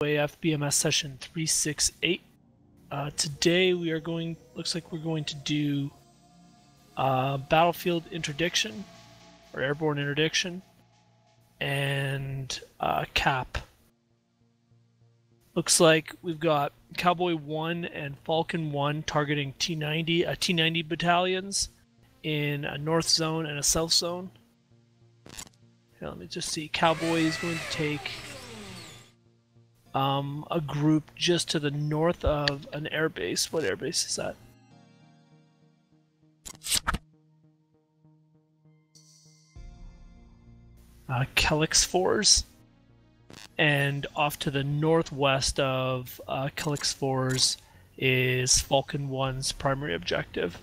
USAF BMS session 368. Today we are looks like we're going to do battlefield interdiction, or airborne interdiction, and cap. Looks like we've got Cowboy 1 and Falcon 1 targeting T90 battalions in a north zone and a south zone. Here, let me just see. Cowboy is going to take a group just to the north of an airbase. What airbase is that? Calyx 4s. And off to the northwest of Calyx 4s is Falcon 1's primary objective.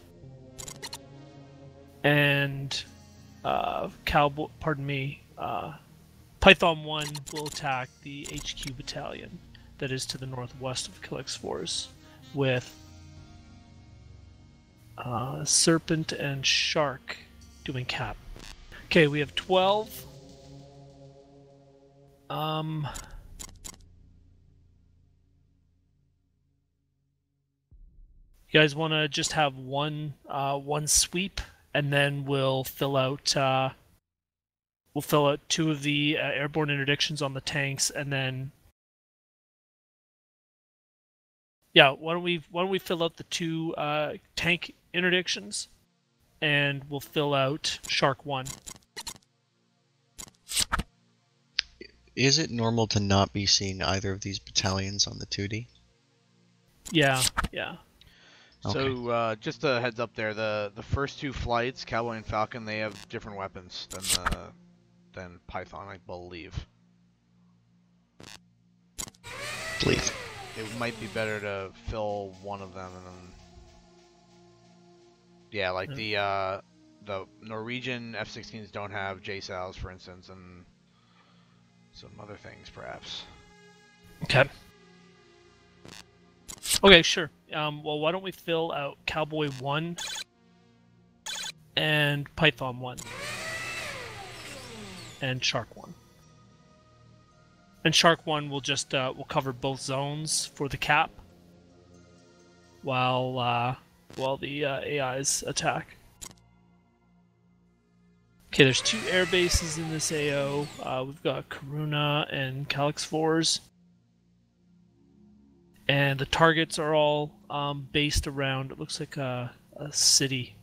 And Python 1 will attack the HQ battalion that is to the northwest of Calyx 4s with Serpent and Shark doing cap. Okay, we have 12. You guys want to just have one sweep, and then we'll fill out two of the airborne interdictions on the tanks, and then why don't we fill out the two tank interdictions, and we'll fill out Shark 1. Is it normal to not be seeing either of these battalions on the 2D? Yeah. Okay. So just a heads up there, the first two flights, Cowboy and Falcon, they have different weapons than Python, I believe. It might be better to fill one of them and then... Yeah, like the Norwegian F-16s don't have JSOWs, for instance, and some other things, perhaps. Okay, sure. Well, why don't we fill out Cowboy 1 and Python 1 and Shark 1. And Shark 1 will just will cover both zones for the cap while the AIs attack. Okay, there's two air bases in this AO. We've got Karuna and Calyx 4s. And the targets are all based around, it looks like a city.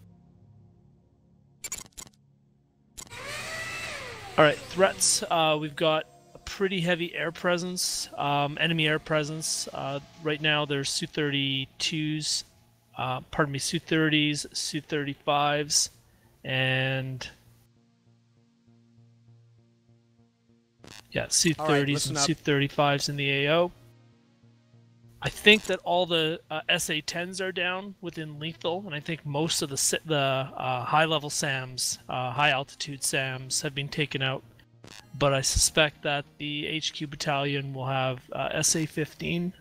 Alright, threats. We've got a pretty heavy air presence, enemy air presence. Right now there's Su-32s, Su-30s, Su-35s, and... Su-30s and Su-35s in the AO. I think that all the SA-10s are down within lethal, and I think most of the high-level SAMs, high-altitude SAMs, have been taken out. But I suspect that the HQ battalion will have SA-15.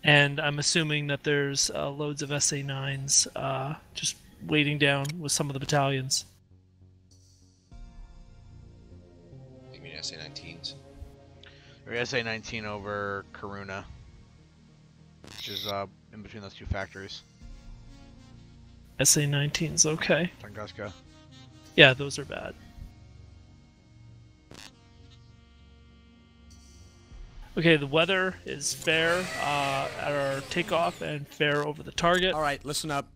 And I'm assuming that there's loads of SA-9s just waiting down with some of the battalions. You mean SA-19s? Or SA-19 over Karuna, which is in between those two factories. SA-19s, okay. Tunguska. Yeah, those are bad. Okay, the weather is fair at our takeoff and fair over the target. Alright, listen up.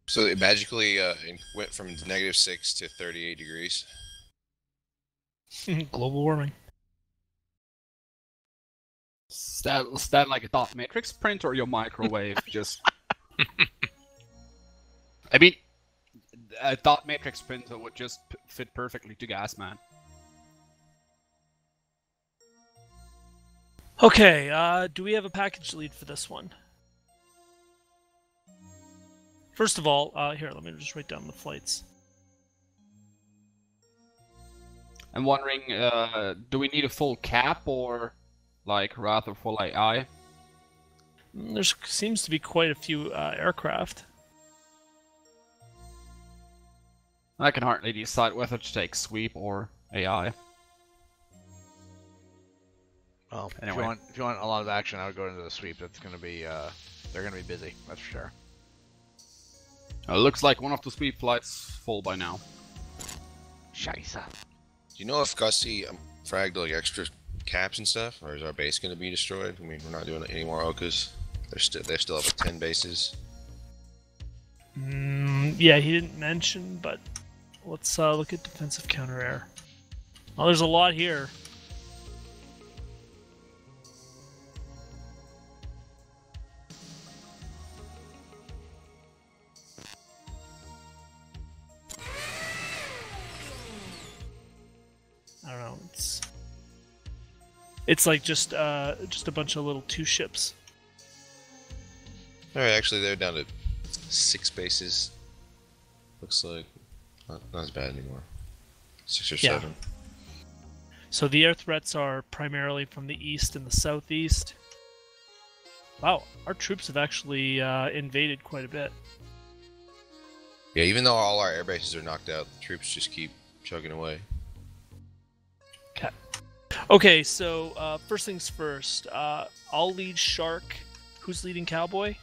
So it magically went from -6 to 38 degrees. Global warming. Is that like a dot matrix print or your microwave just... I mean, a dot matrix printer would just fit perfectly to gas, man. Okay, do we have a package lead for this one? First of all, here, let me just write down the flights. I'm wondering, do we need a full cap or, like, rather full AI? There seems to be quite a few aircraft. I can hardly decide whether to take sweep or AI. Well, Anyway. if you want a lot of action, I would go into the sweep. That's gonna be they're gonna be busy. That's for sure. Looks like one of the sweep flights full by now. Scheiße. Do you know if Gusty fragged like extra caps and stuff, or is our base going to be destroyed? I mean, we're not doing any more Okas. They still have like 10 bases. Yeah, he didn't mention, but let's look at defensive counter air. Well, there's a lot here. I don't know. It's like just a bunch of little 2 ships. All right, actually, they're down to 6 bases. Looks like not as bad anymore. 6 or 7. So the air threats are primarily from the east and the southeast. Wow, our troops have actually invaded quite a bit. Yeah, even though all our air bases are knocked out, the troops just keep chugging away. Okay, so first things first. I'll lead Shark. Who's leading Cowboy?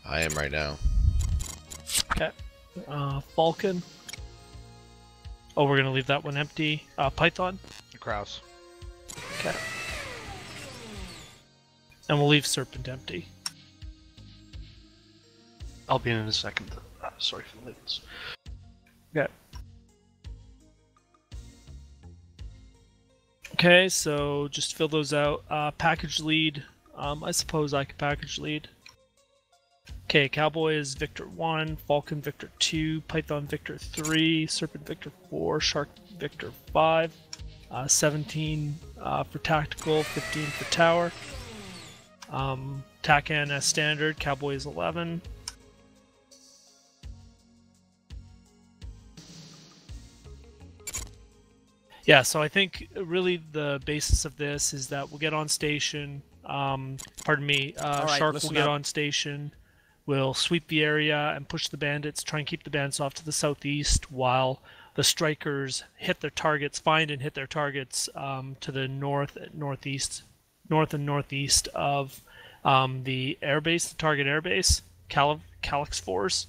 I am right now. Okay. Falcon. Oh, we're gonna leave that one empty. Python. Kraus. Okay. And we'll leave Serpent empty. I'll be in a second. Sorry for the lateness. Okay. Okay, so just fill those out. Package lead. I suppose I could package lead. Okay, Cowboy is Victor 1, Falcon Victor 2, Python Victor 3, Serpent Victor 4, Shark Victor 5, 17 for tactical, 15 for tower. TACAN as standard, Cowboy is 11. Yeah, so I think really the basis of this is that we'll get on station. Pardon me, Shark will get on station. We'll sweep the area and push the bandits, try and keep the bandits off to the southeast, while the strikers hit their targets, find and hit their targets to the north and northeast of the airbase, the target airbase, Calyx Force.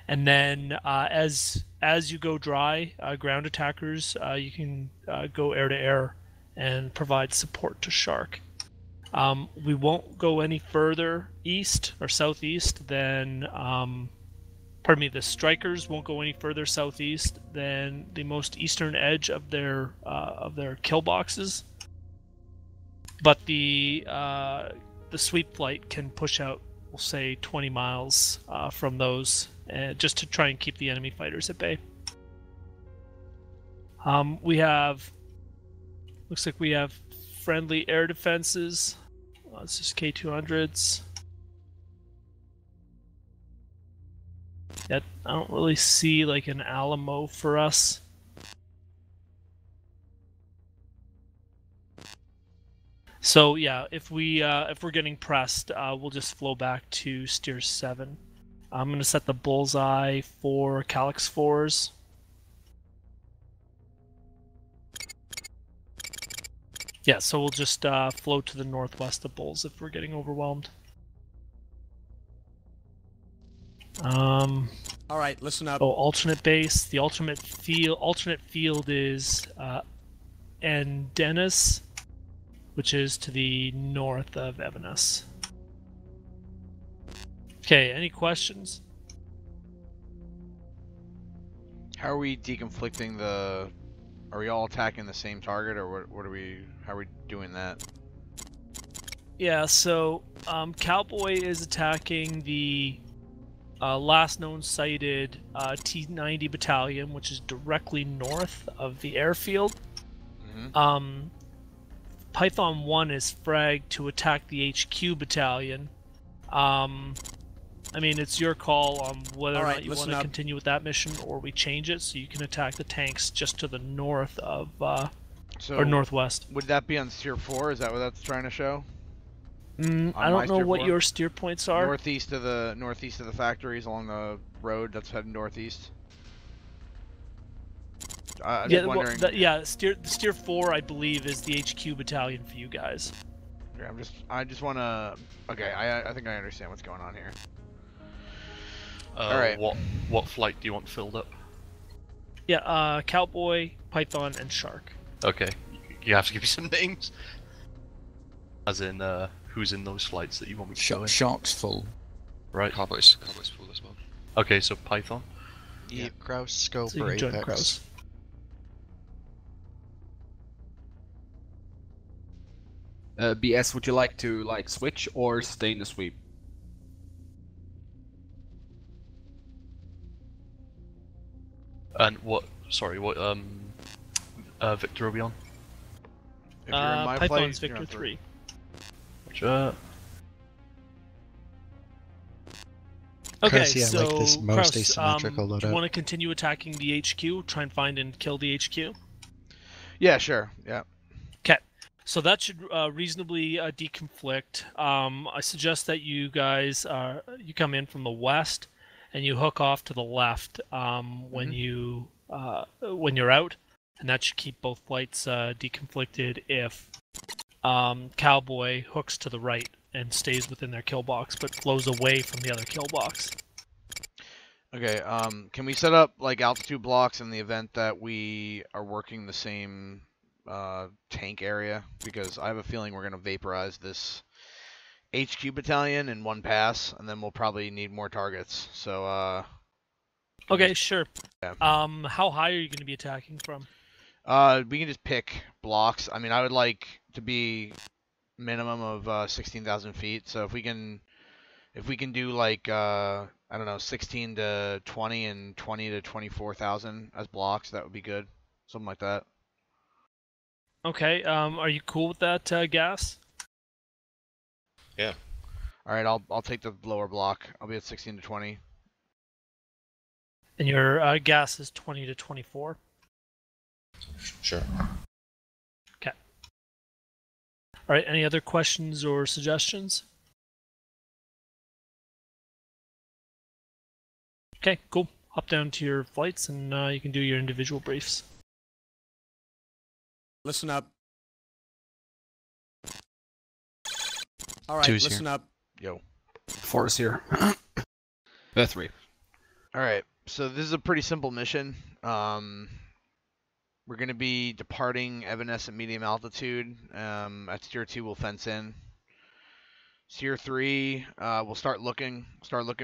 And then as you go dry, ground attackers, you can go air to air and provide support to Shark. We won't go any further east or southeast than, the strikers won't go any further southeast than the most eastern edge of their kill boxes. But the sweep flight can push out, we'll say, 20 miles from those, just to try and keep the enemy fighters at bay. Looks like we have friendly air defenses. It's just K200s. Yet I don't really see like an Alamo for us. So yeah, if we're getting pressed, we'll just flow back to Steer 7. I'm gonna set the bullseye for Calyx 4s. Yeah, so we'll just flow to the northwest of Bulls if we're getting overwhelmed. All right, listen up. Oh, alternate base. The alternate field is Andenis, which is to the north of Evanes. Okay, any questions? How are we deconflicting the? Are we all attacking the same target, or what are we? How are we doing that? Yeah, so Cowboy is attacking the last known sighted T-90 battalion, which is directly north of the airfield. Mm-hmm. Python 1 is fragged to attack the HQ battalion. I mean, it's your call on whether or not you want to continue with that mission, or we change it so you can attack the tanks just to the north of, or northwest. Would that be on Steer 4? Is that what that's trying to show? I don't know what your steer points are. Northeast of the factories along the road that's heading northeast. I'm Yeah, just wondering. Steer 4, I believe, is the HQ battalion for you guys. Okay, I just want to. Okay, I think I understand what's going on here. All right. What flight do you want filled up? Yeah, Cowboy, Python, and Shark. Okay, you have to give me some names. As in, who's in those flights that you want me to go in? Shark's full. Right. Cowboys full as well. Okay, so Python. Yeah, Grouse, Scope, So you or can join Apex. Kraus. BS, would you like to switch or stay in the sweep? And what? Sorry, what? Victor are we on? If you're in my Python's flight, you're Victor on 3. Sure. Okay, Chris, yeah, so like this most Kraus, asymmetrical do you loadout. want to continue attacking the HQ? Try and find and kill the HQ? Yeah, sure. Yeah. Okay, so that should reasonably deconflict. I suggest that you guys you come in from the west and you hook off to the left when you're out, and that should keep both flights deconflicted. If Cowboy hooks to the right and stays within their kill box, but flows away from the other kill box. Okay. Can we set up like altitude blocks in the event that we are working the same tank area? Because I have a feeling we're gonna vaporize this HQ battalion in one pass, and then we'll probably need more targets. So Okay, sure. Yeah. How high are you going to be attacking from? we can just pick blocks. I mean, I would like to be minimum of 16,000 feet. So if we can do like I don't know, 16 to 20 and 20 to 24,000 as blocks, that would be good. Something like that. Okay. Are you cool with that, Gas? Yeah. All right, I'll take the lower block. I'll be at 16 to 20. And your Gas is 20 to 24. Sure. Okay. All right. Any other questions or suggestions? Okay, cool. Hop down to your flights and you can do your individual briefs. Listen up. All right, Two's listen here. up. Yo. 4 is here. 3. All right, so this is a pretty simple mission. We're going to be departing Evanescent medium altitude. At Tier 2, we'll fence in. Tier 3, we'll start looking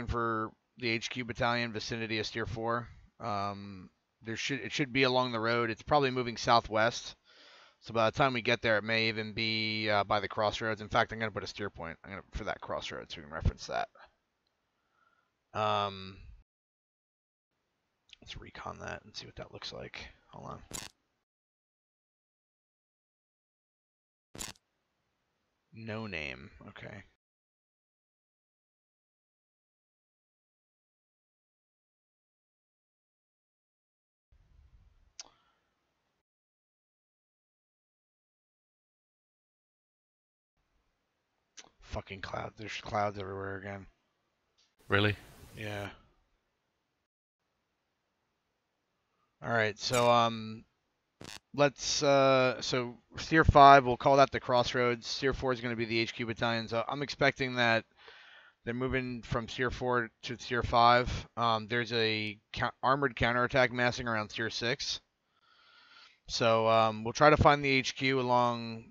for the HQ battalion vicinity of Tier 4. It should be along the road. It's probably moving southwest. So by the time we get there, it may even be by the crossroads. In fact, I'm going to put a steer point for that crossroads so we can reference that. Let's recon that and see what that looks like. Hold on. No name. Okay. Fucking clouds. There's clouds everywhere again. Really? Yeah. All right. So let's so Tier 5, we'll call that the crossroads. Tier 4 is going to be the HQ battalion. So I'm expecting that they're moving from Tier 4 to Tier 5. There's a armored counterattack massing around Tier 6. So we'll try to find the HQ along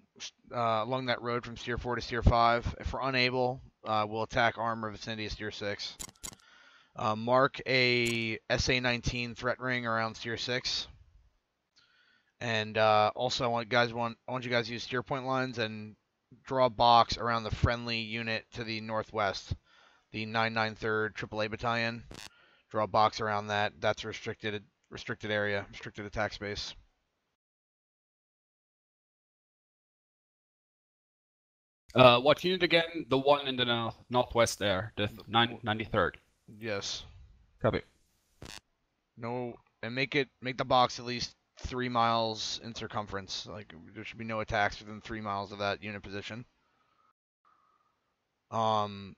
that road from Tier 4 to Tier 5. If we're unable, we'll attack armor vicinity of Tier 6. Mark a SA-19 threat ring around Tier 6. And also, I want you guys to use steer point lines and draw a box around the friendly unit to the northwest, the 993rd AAA Battalion. Draw a box around that. That's restricted area, restricted attack space. What unit again? The one in the northwest there, the 93rd. Yes. Copy. No, and make the box at least 3 miles in circumference. Like, there should be no attacks within 3 miles of that unit position. And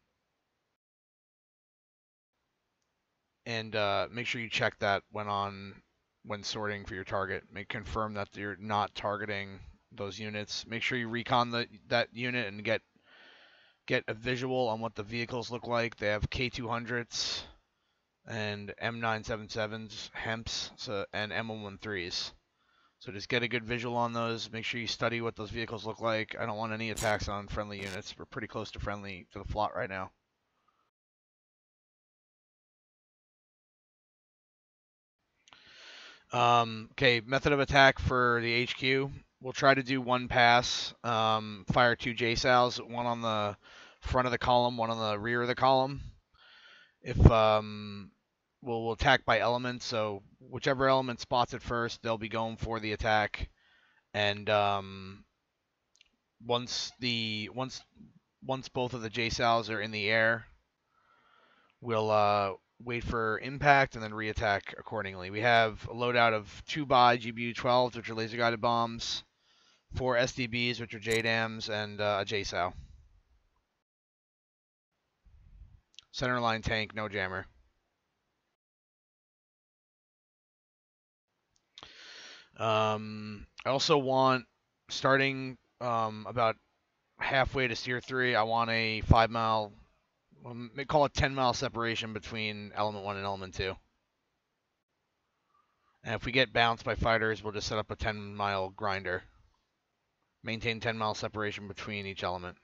make sure you check that when on when sorting for your target. Confirm that you're not targeting those units. Make sure you recon that unit and get a visual on what the vehicles look like. They have K200s and M977s, HEMPs, and M113s. So just get a good visual on those. Make sure you study what those vehicles look like. I don't want any attacks on friendly units. We're pretty close to the flot right now. Okay, method of attack for the HQ. We'll try to do one pass. Fire 2 JSOWs, one on the front of the column, one on the rear of the column. If we'll attack by element, so whichever element spots it first, they'll be going for the attack. And once both of the JSOWs are in the air, we'll wait for impact and then re-attack accordingly. We have a loadout of 2 by GBU-12s, which are laser-guided bombs, 4 SDBs, which are JDAMs, and a JSOW. Centerline tank, no jammer. I also want, starting about halfway to Tier 3, I want a 5-mile, call it 10-mile separation between Element 1 and Element 2. And if we get bounced by fighters, we'll just set up a 10-mile grinder. Maintain 10-mile separation between each element.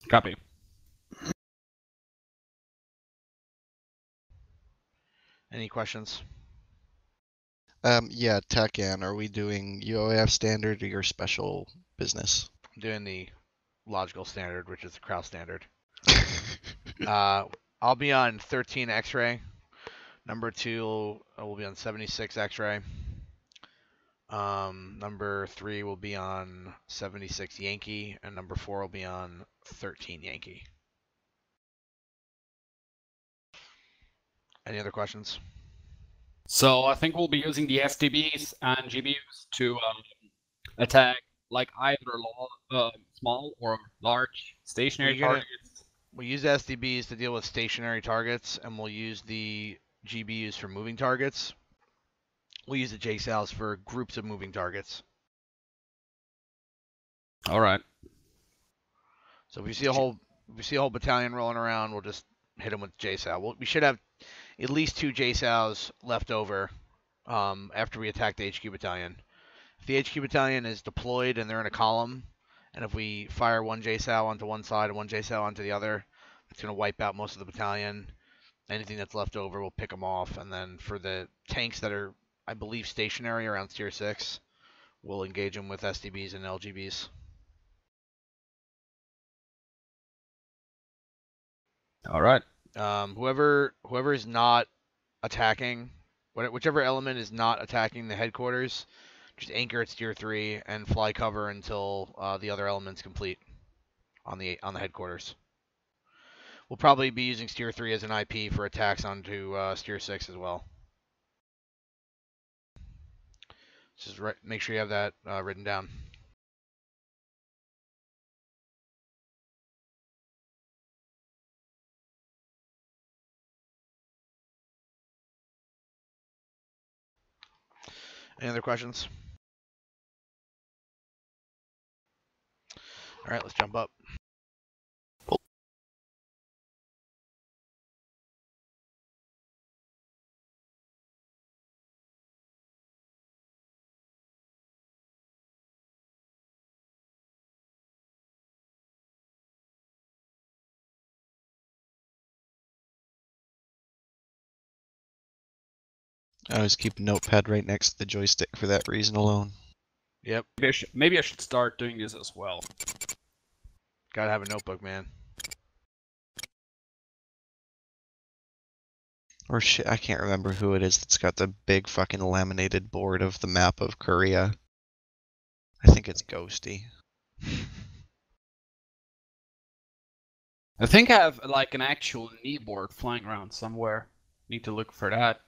Copy. Any questions? Yeah, Takan, are we doing UAF standard or your special business? I'm doing the logical standard, which is the Kraus standard. I'll be on 13 X-ray. Number 2 will be on 76 X-ray. Number 3 will be on 76 Yankee, and number 4 will be on 13 Yankee. Any other questions? So I think we'll be using the STBs and GBUs to attack like either small or large stationary targets. We'll use SDBs to deal with stationary targets, and we'll use the GBUs for moving targets. We'll use the JSOWs for groups of moving targets. All right. So if we see a whole battalion rolling around, we'll just hit them with JSOW. We should have at least 2 JSOWs left over after we attack the HQ battalion. If the HQ battalion is deployed and they're in a column, and if we fire 1 JSOW onto one side and 1 JSOW onto the other, it's going to wipe out most of the battalion. Anything that's left over, we'll pick them off. And then for the tanks that are, I believe, stationary around Tier 6, we'll engage them with SDBs and LGBs. All right. Whoever is not attacking, whichever element is not attacking the headquarters, just anchor at Tier 3 and fly cover until the other element's complete on the headquarters. We'll probably be using Tier 3 as an IP for attacks onto Tier 6 as well. Just make sure you have that written down. Any other questions? All right, let's jump up. I always keep a notepad right next to the joystick for that reason alone. Yep. Maybe I should start doing this as well. Gotta have a notebook, man. Or shit, I can't remember who it is that's got the big fucking laminated board of the map of Korea. I think it's Ghosty. I think I have like an actual knee board flying around somewhere. Need to look for that.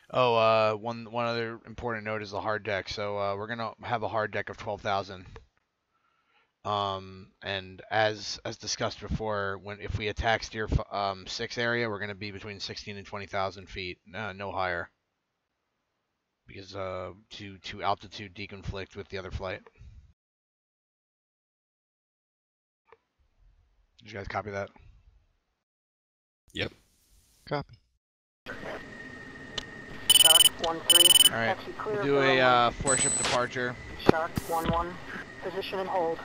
Oh, one other important note is the hard deck. So we're gonna have a hard deck of 12,000. And as discussed before, if we attack Tier 6 area, we're gonna be between 16 and 20,000 feet, no higher. because to altitude deconflict with the other flight. Did you guys copy that? Yep. Copy. Shark 1-3. All right. Taxi clear We'll of do the runway. a 4-ship departure. Shark 1-1. Position and hold.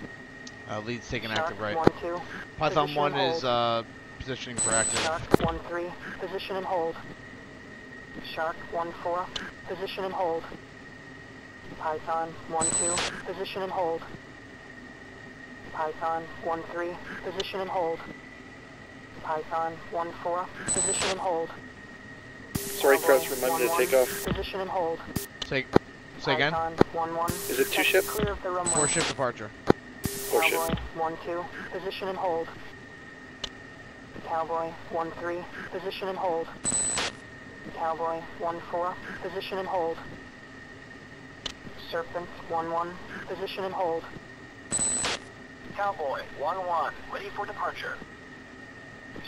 Lead's taking Shark active right. 1-2. Python Position 1 and is hold. positioning for active. Shark 1-3. Position and hold. Shark 1-4. Position and hold. Python 1-2. Position and hold. Python 1-3. Position and hold. Python 1-4. Position and hold. Sorry, Krauts, remind me to take off. Position and hold. Say again? Python 1-1. Is it 2-ship? Clear of the runway. 4-ship departure. 4-ship. Cowboy 1-2. Position and hold. Cowboy 1-3. Position and hold. Cowboy 1-4. Position and hold. Serpent 1-1. Position and hold. Cowboy 1-1. Ready for departure.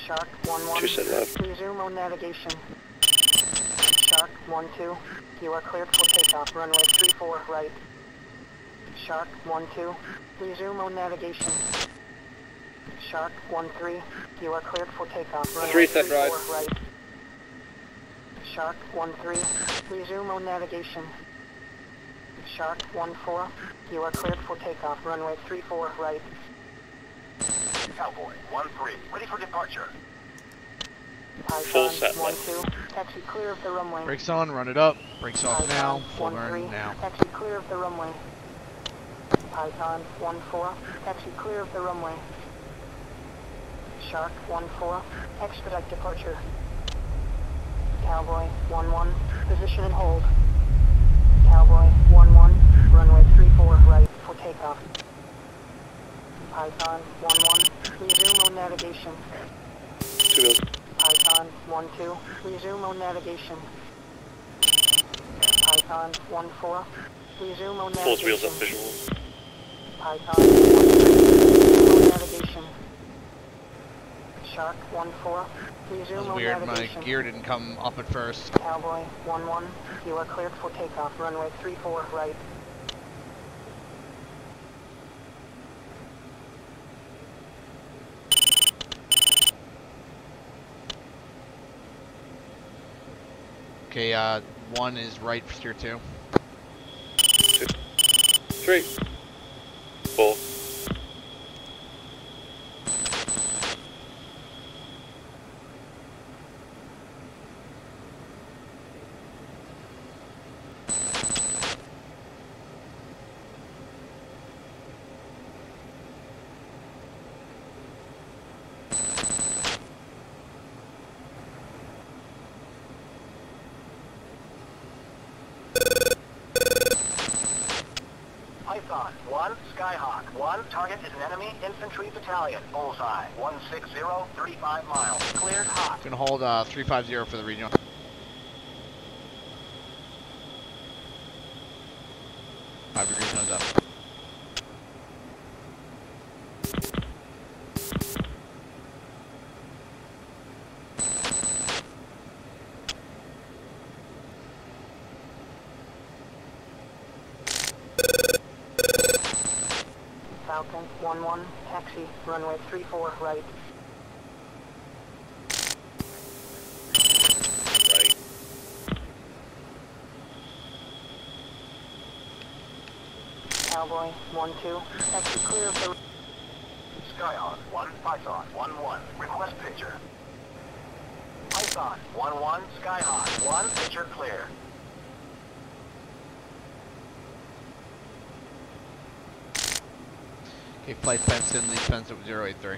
Shark 1-1. 2 left. Resume on navigation. Shark 1-2. You are cleared for takeoff. Runway 34 right. Shark 1-2. Resume on navigation. Shark 1-3. You are cleared for takeoff. Runway 3 set 34 right. right. Shark 1-3. Resume on navigation. Shark 1-4. You are cleared for takeoff. Runway 34 right. Cowboy 1-3. Ready for departure. Full set left. 1-2. Taxi clear of the runway. Brakes on, run it up. Brakes off Python now. Full 1-3. burn now. Taxi clear of the runway. Python 1-4. Taxi clear of the runway. Shark 1-4. Expedite departure. Cowboy 1-1. Position and hold. Cowboy 1-1. Runway 34 right for takeoff. Python 1-1. Resume on navigation. 2 wheels. Python 1-2. Resume on navigation. Python 1-4. Resume on navigation. Pulls wheels up visual. Python 1-3. On navigation. Shark 1-4. That Resume was on weird. My navigation. gear didn't come up at first. Cowboy 1-1. You are cleared for takeoff. Runway 34 right. Okay, 1 is right for steer 2. 2. 3. Full. Python 1. Skyhawk 1. Target is an enemy infantry battalion. Bullseye 160. 35 miles. Cleared hot. Gonna hold 350 for the regional. Five degrees nose up. Falcon 1-1. Taxi. Runway 34 right. Right. Cowboy 1-2. Taxi clear of the... Skyhawk 1. Python 1-1. Request picture. Python 1-1. Skyhawk 1. Picture clear. Okay, flight fence in, lead fence at 083.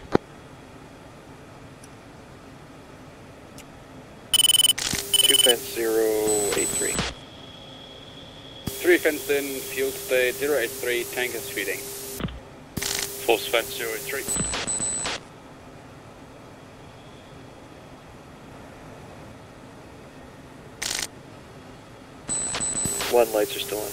Two fence 083. 3 fenced in, fuel state 083, tank is feeding. False fence 083. One, lights are still on.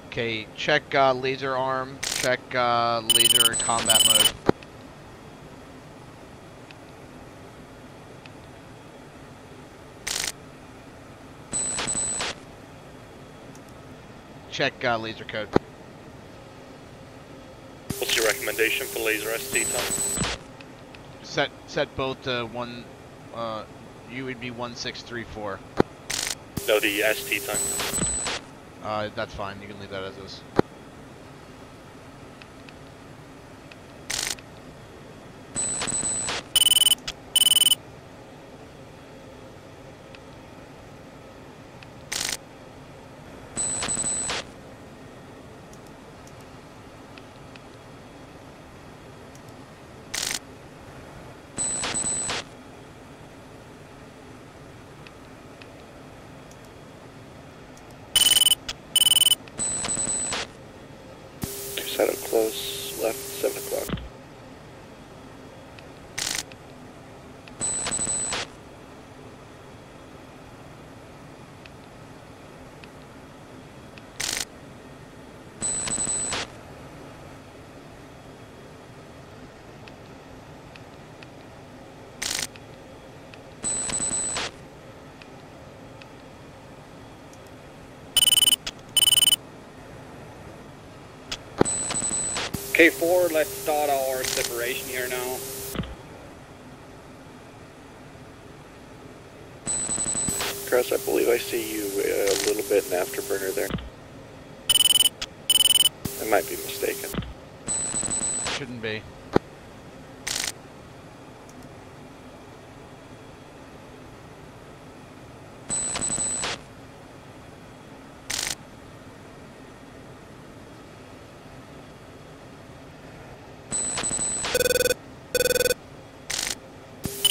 Okay, check laser arm, Check laser combat mode. Check laser code. What's your recommendation for laser ST time? Set both to one. You would be 1634. No, the ST time. That's fine. You can leave that as is. Set up close, left, 7 o'clock. K4, let's start our separation here now. Chris, I believe I see you a little bit in afterburner there. I might be mistaken. Shouldn't be.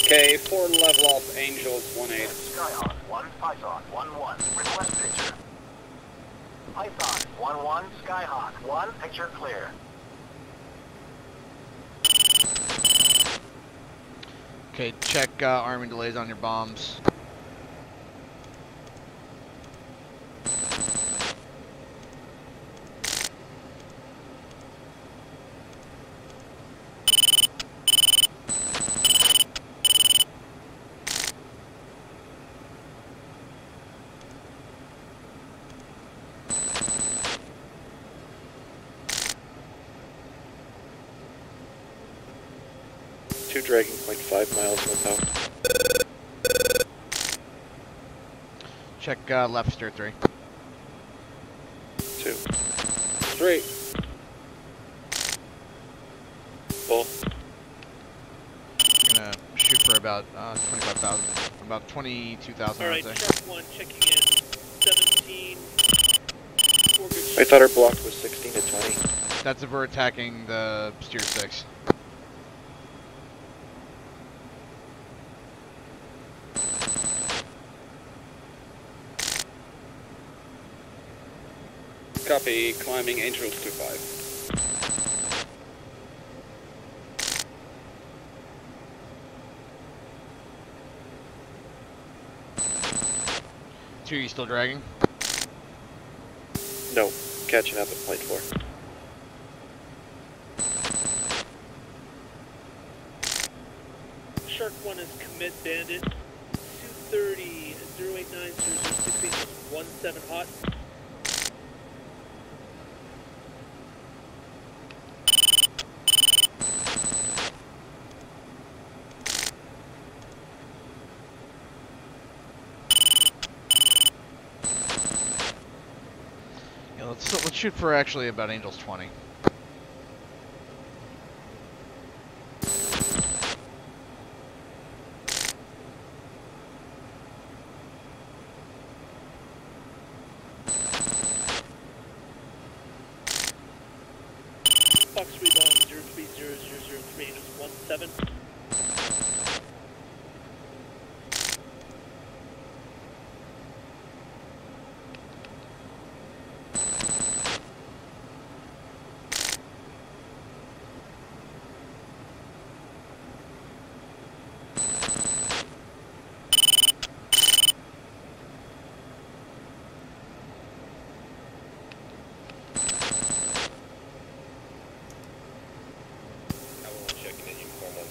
K4, level off Angels 1-8. Skyhawk 1, Python 1-1, request picture. Python 1-1, Skyhawk 1, picture clear. Okay, check arming delays on your bombs. Dragging 0.5 miles without. Check left steer 3. 2. 3. Full. I'm gonna shoot for about 25,000, about 22,000. Alright, I'd say. sharp 1 checking in. 17. 4 good I thought our block was 16 to 20. That's if we're attacking the steer 6. Copy, climbing Angels 2-5. Two, you still dragging? No, catching up at 0.4. Shark 1 is commit bandit. 230 089 0068 is 17 hot. Yeah, let's shoot for actually about Angels 20. Fox rebound 030003 Angels 17.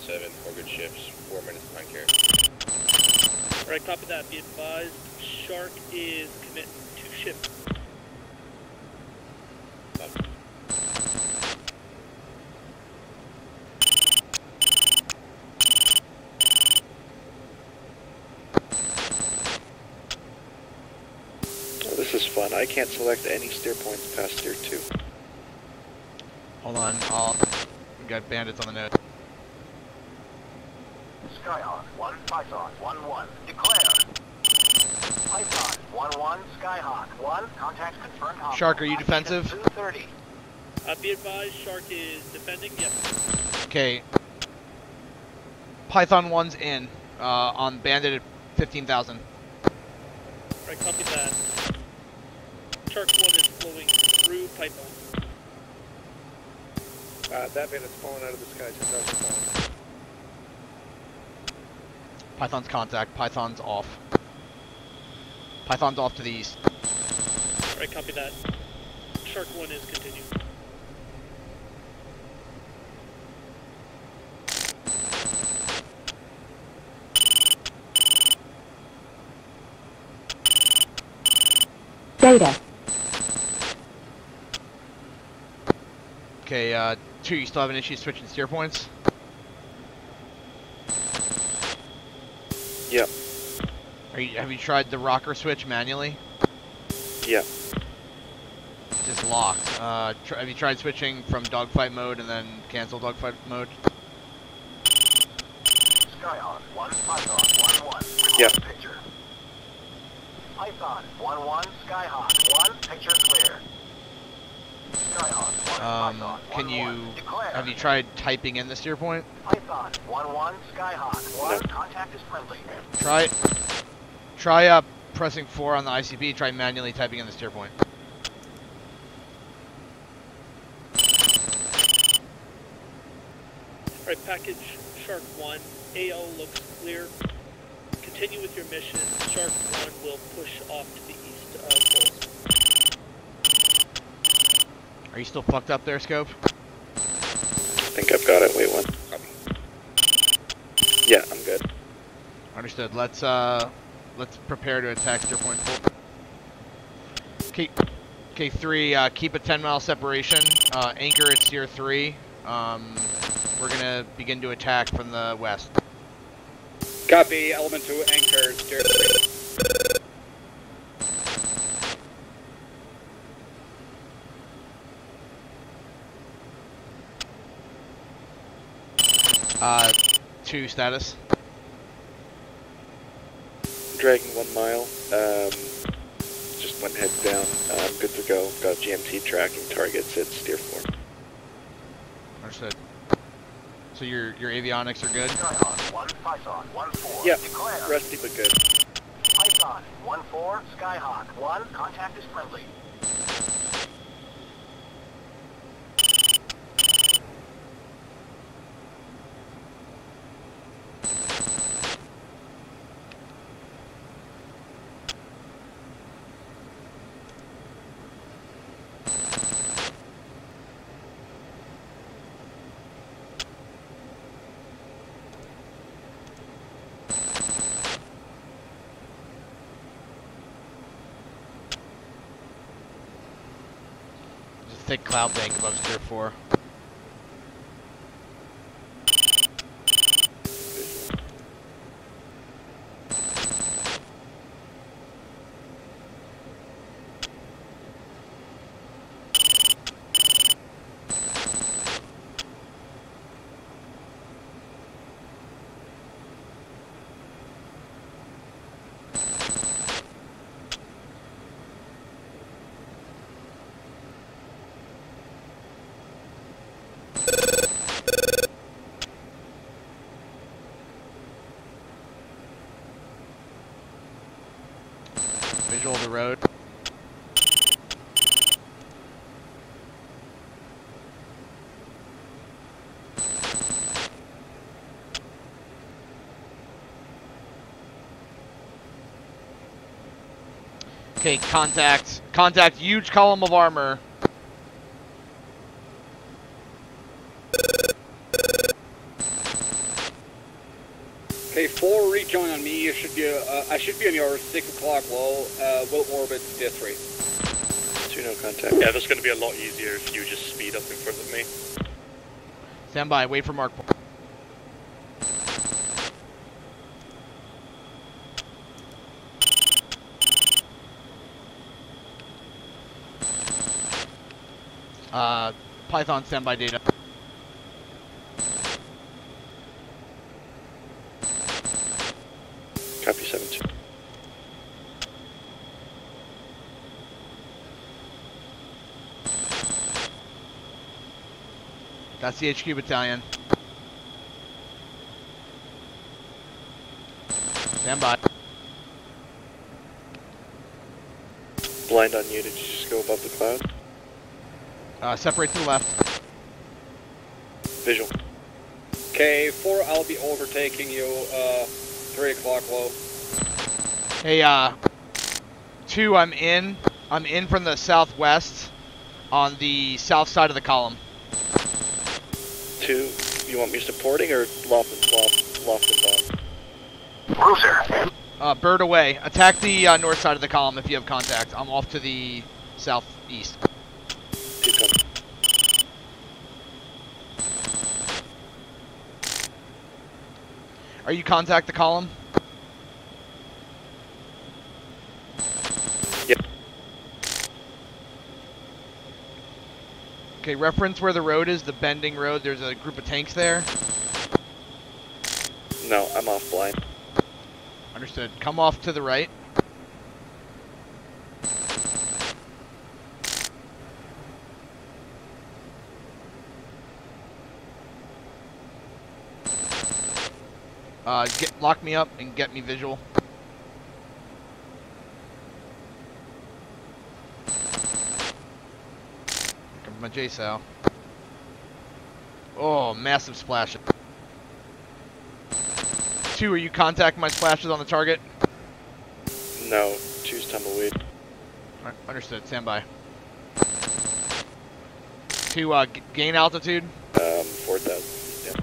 7, 4 good ships, 4 minutes behind carrier. Alright, copy that. Be advised, Shark is commit to ship. Oh, this is fun. I can't select any steer points past steer 2. Hold on, we got bandits on the nose. Skyhawk 1, Python 1-1. Declare. Python 1-1, Skyhawk 1. Contacts confirmed. Shark, are you defensive? 230. Be advised, Shark is defending. Yes. Okay. Python 1's in, on bandit at 15,000. Alright, copy that. Shark 1 is flowing through Python. That bandit's falling out of the sky, 10,000 pounds. Python's contact. Python's off. Python's off to the east. Alright, copy that. Shark 1 is continuing. Data. Okay, 2, you still have an issue switching steer points? Yep. Have you tried the rocker switch manually? Yep. It's just locked. Have you tried switching from dogfight mode and then cancel dogfight mode? Skyhawk 1, Python 1-1. Yep. Picture. Python 1-1, Skyhawk 1. Picture clear. Skyhawk 1, Python 1-1. Have you tried typing in the steer point? Python 1-1, Skyhawk 1. No. Contact is friendly. Try pressing 4 on the ICP. Try manually typing in the steer point. Alright, package Shark 1. AO looks clear. Continue with your mission. Shark 1 will push off to the east of Poles. Are you still fucked up there, Scope? I think I've got it. Wait one. Yeah, I'm good. Understood. Let's prepare to attack steer point 4. Okay, 3. Keep a 10-mile separation. Anchor at steer 3. We're gonna begin to attack from the west. Copy. Element 2 anchor steer 3. Uh, 2 status. Dragging 1 mile. Just went heads down. I'm good to go. Got GMT tracking targets at steer 4. Understood. So your avionics are good? Skyhawk 1, Python 1-4. Yep. Declare. Rusty but good. Python 1-4, Skyhawk 1. Contact is friendly. Thick cloud bank above steer 4. Visual of the road. Okay, contact. Contact, huge column of armor. Okay, 4, rejoin on me. You should be, I should be on your 6 o'clock low. Will orbit Tier 3. 2, no contact. Yeah, this is going to be a lot easier if you just speed up in front of me. Stand by, wait for mark point. Python standby data. Copy 7-2. That's the HQ battalion. Stand by. Blind on you, did you just go above the cloud? Separate to the left. Visual. Okay, 4, I'll be overtaking you, 3 o'clock low. Hey, 2, I'm in. I'm in from the southwest on the south side of the column. 2, you want me supporting or loft and bomb? Cruiser. Bird away. Attack the north side of the column if you have contact. I'm off to the southeast. 2 coming. Are you contact the column? Yep. Okay, reference where the road is, the bending road. There's a group of tanks there. No, I'm off blind. Understood. Come off to the right. Lock me up and get me visual. Here comes my JSOW. Oh, massive splash. 2, are you contacting my splashes on the target? No, 2's tumbleweed. Understood. Stand by. 2, gain altitude. 4,000. Yeah.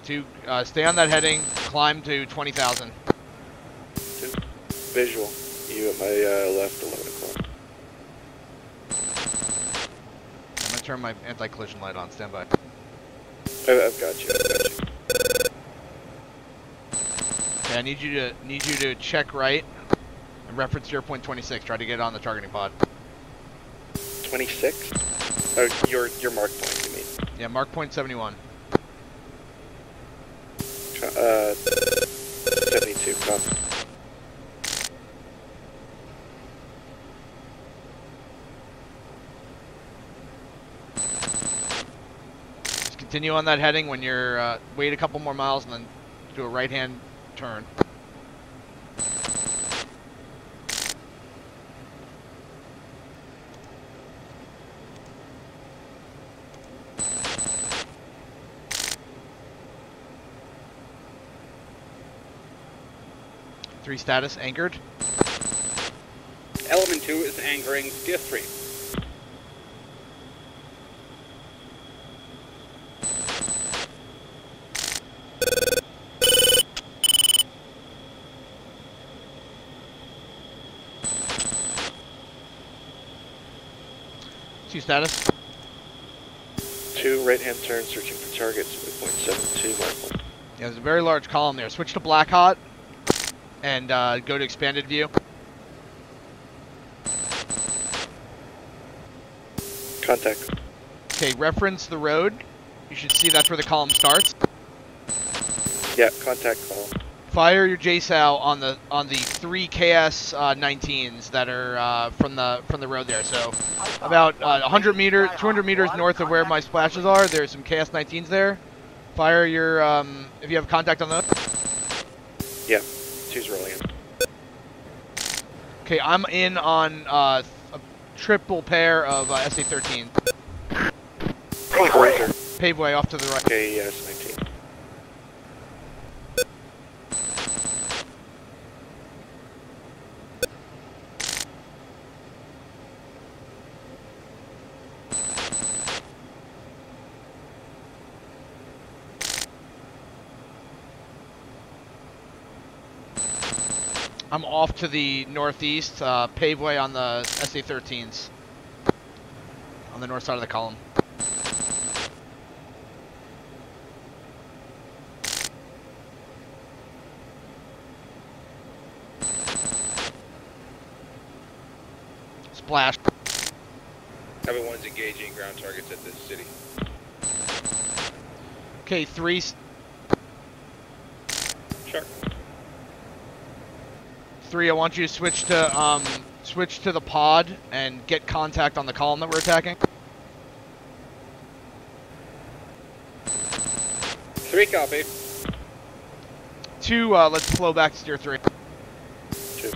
2, stay on that heading. Climb to 20,000. 2. Visual. You at my left, 11 o'clock. I'm gonna turn my anti-collision light on. Stand by. I've got you. Okay, I need you to check right and reference 0.26. Try to get on the targeting pod. 26? Oh, your mark point, you mean? Yeah, mark point 71. 72, copy. Just continue on that heading. When you're wait a couple more miles and then do a right-hand turn. Three status anchored. Element 2 is anchoring Tier 3. Two status. 2, right-hand turn, searching for targets, 0.72, mark 1. Yeah, there's a very large column there. Switch to Black Hot and go to expanded view. Contact. Okay, reference the road. You should see that's where the column starts. Yeah, contact column. Fire your JSOW on the 3 KS 19s that are from the road there. So about 100 meters, 200 meters north of where my splashes are, there's some KS 19s there. Fire your if you have contact on those. Yeah, 2's rolling in. Okay, I'm in on a triple pair of SA-13. Paveway. Paveway off to the right. Okay, yes, 19. I'm off to the northeast, paveway on the SA-13s. On the north side of the column. Splash. Everyone's engaging ground targets at this city. Okay, 3. Sure. 3, I want you to switch to the pod and get contact on the column that we're attacking. 3 copy. 2, let's flow back to steer 3. 2.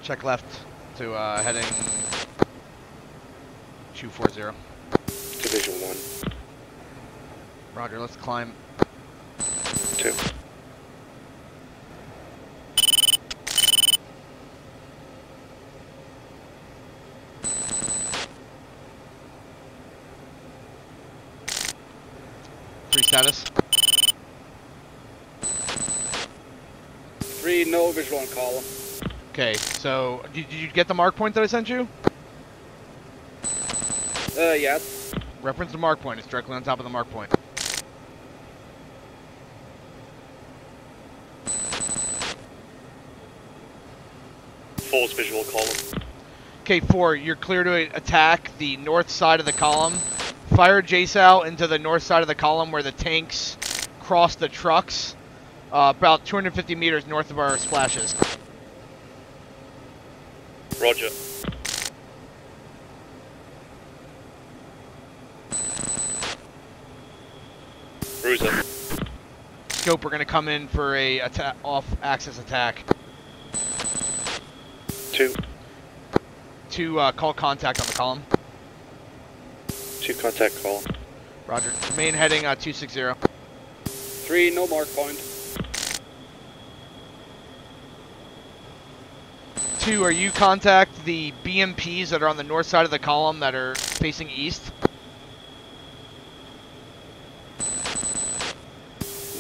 Check left to heading 240. Division 1. Roger, let's climb. 2. Three status. 3, no visual on column. Okay, so did you get the mark point that I sent you? Yes. Reference the mark point. It's directly on top of the mark point. False visual column. Okay, 4, you're clear to attack the north side of the column. Fire JSOW into the north side of the column where the tanks cross the trucks. About 250 meters north of our splashes. Roger. Bruiser. Scope, we're going to come in for a off-axis attack. 2. 2, call contact on the column. 2 contact call. Roger. Remain heading 260. 3, no mark point. 2, are you contact the BMPs that are on the north side of the column that are facing east?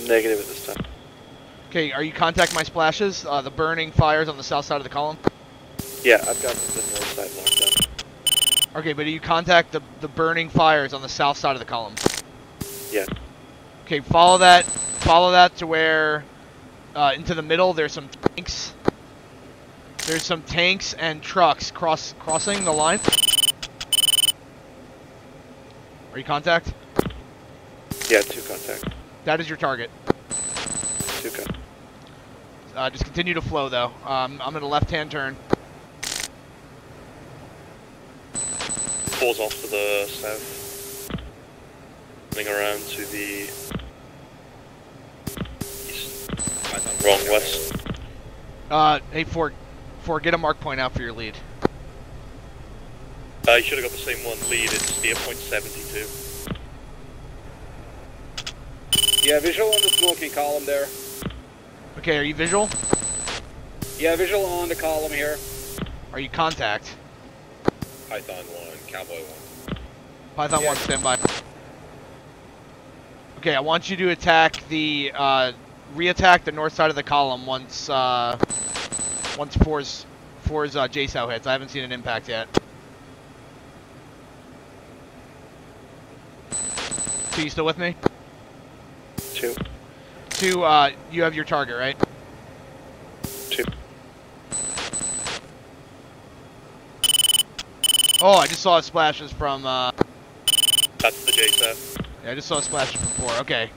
Negative at this time. Okay, are you contact my splashes? The burning fires on the south side of the column? Yeah, I've got the north side locked down. Okay, but do you contact the burning fires on the south side of the column? Yeah. Okay, follow that to where, into the middle, there's some tanks. There's some tanks and trucks crossing the line. Are you contact? Yeah, 2 contact. That is your target. 2 contact. Just continue to flow, though. I'm in a left-hand turn. Falls off to the south. Running around to the east. Wrong, west. Hey, Ford, get a mark point out for your lead. You should have got the same one lead. It's steer point 72. Yeah, visual on the smoking column there. Okay, are you visual? Yeah, visual on the column here. Are you contact? Python 1, Cowboy 1. Python 1, stand by. Okay, I want you to attack the, re-attack the north side of the column once Four's JSOW hits. I haven't seen an impact yet. So you still with me? 2. 2, you have your target, right? 2. Oh, I just saw splashes from, That's the JSAF. Yeah, I just saw splashes from 4. Okay.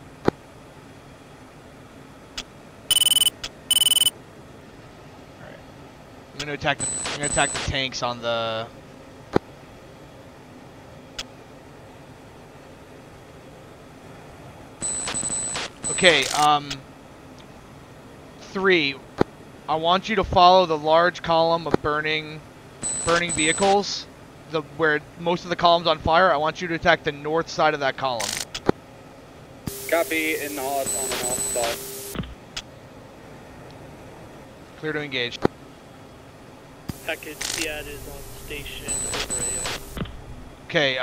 Alright. I'm gonna attack the tanks on the... Okay, 3. I want you to follow the large column of burning vehicles, where most of the column's on fire. I want you to attack the north side of that column. Copy in hot on the north side. Clear to engage. Package Seat is on station over AO. Okay,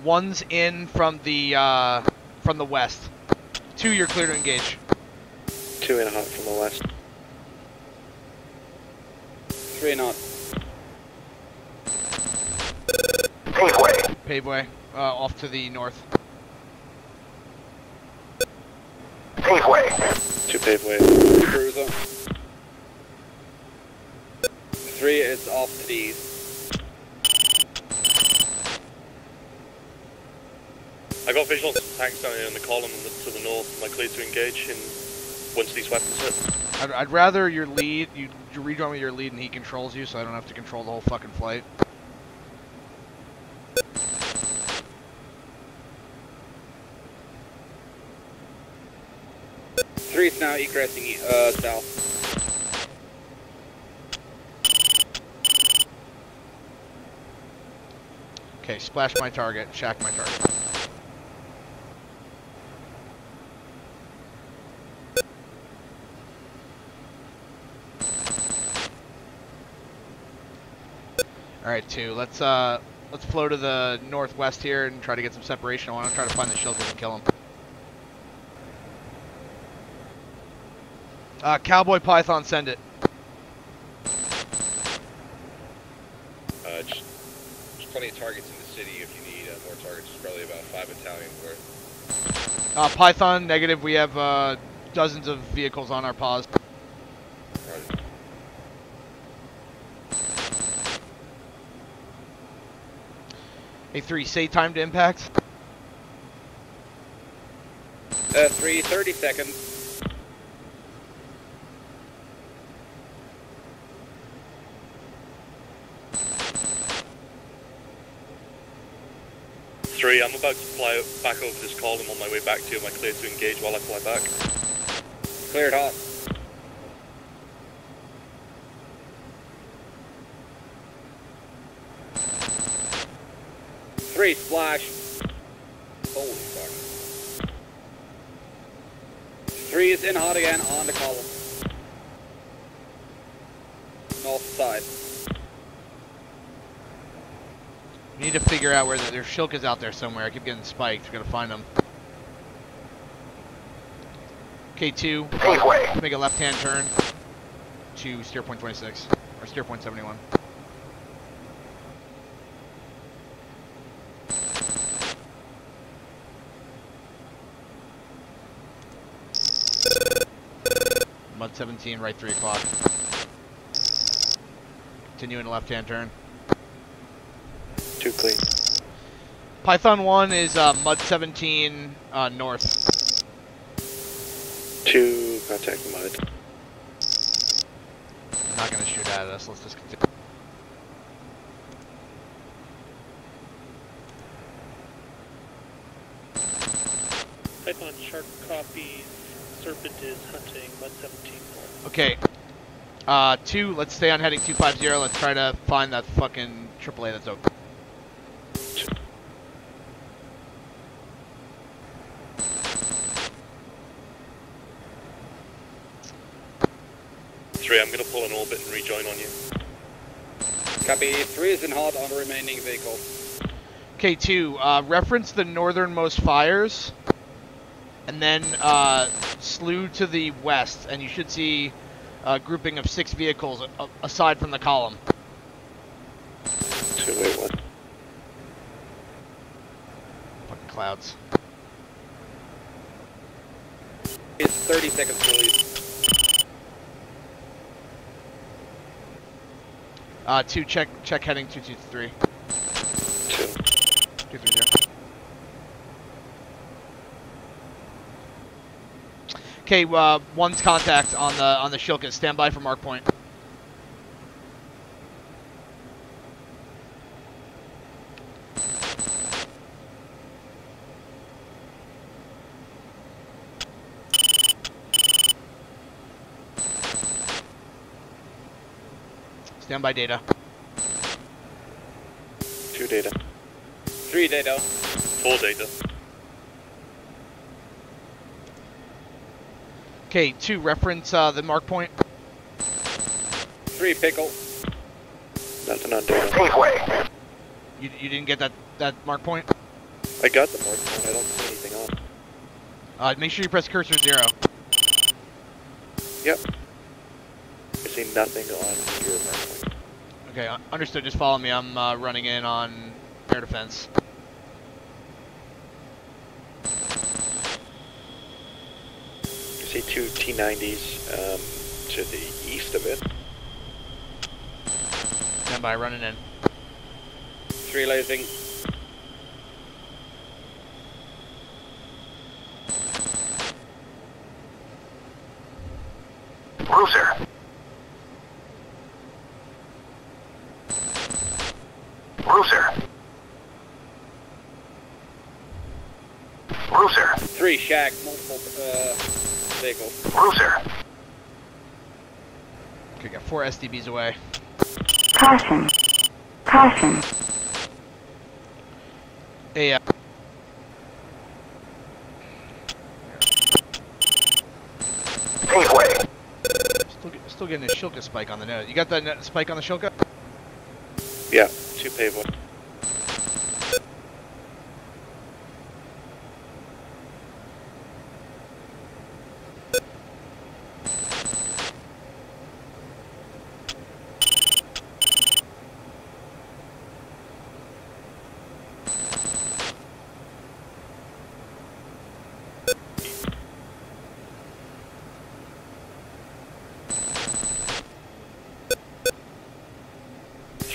one's in from the west. 2, you're clear to engage. 2 in hot from the west. 3 and hot. Paveway. Paveway, off to the north. Paveway. 2 paveway. Cruiser. 3 is off to the east. I got visual tanks down here in the column to the north. Am I clear to engage in once these weapons hit? I'd rather your lead, you rejoin with your lead and he controls you, so I don't have to control the whole fucking flight. Three is now egressing south. Okay, splash my target, shack my target. Alright, 2. Let's flow to the northwest here and try to get some separation. I want to try to find the shilkers and kill them. Cowboy Python, send it. Just plenty of targets in the city if you need more targets. It's probably about 5 battalions worth. Python, negative. We have dozens of vehicles on our pause. Right. Hey, 3, say time to impact. 3, 30 seconds. Three, I'm about to fly back over this column on my way back to you. Am I clear to engage while I fly back? Cleared hot. Three, splash. Holy fuck. 3 is in hot again on the column. North side. We need to figure out where there's shilkas out there somewhere. I keep getting spiked. We're gonna find them. K2. Paveway. Make a left-hand turn to steer point 26 or steer point 71. Mud 17, right 3 o'clock. Continue in a left-hand turn. 2 clean. Python 1 is Mud 17 north. 2 contact Mud. They're not going to shoot at us. Let's just continue. Python Shark copies. Serpent is hunting Mud 17 north. Okay. 2, let's stay on heading 250. Let's try to find that fucking AAA that's open. Three, I'm going to pull an orbit and rejoin on you. Copy. 3 is in hot on the remaining vehicle. Okay, 2, reference the northernmost fires, and then slew to the west, and you should see a grouping of 6 vehicles aside from the column. 281. Fucking clouds. It's 30 seconds to release. 2, check heading 223. 230. Okay, 1's contact on the Shilka. Stand by for mark point. Stand by data. 2 data. 3 data. 4 data. Okay, 2, reference the mark point. 3, pickle. Nothing on data. Gateway. You didn't get that mark point? I got the mark point. I don't see anything on. Make sure you press cursor 0. Yep. I see nothing on your mark point. Okay, understood. Just follow me. I'm running in on air defense. I see 2 T-90s to the east of it. Stand by, running in. 3 lasing. Bruiser. Bruiser. Bruiser. 3, shack, multiple vehicles. Bruiser. Okay, got 4 SDBs away. Caution. Caution. Hey, Gateway. Still getting a Shilka spike on the nose. You got that spike on the Shilka? Yeah, 2 pave 1.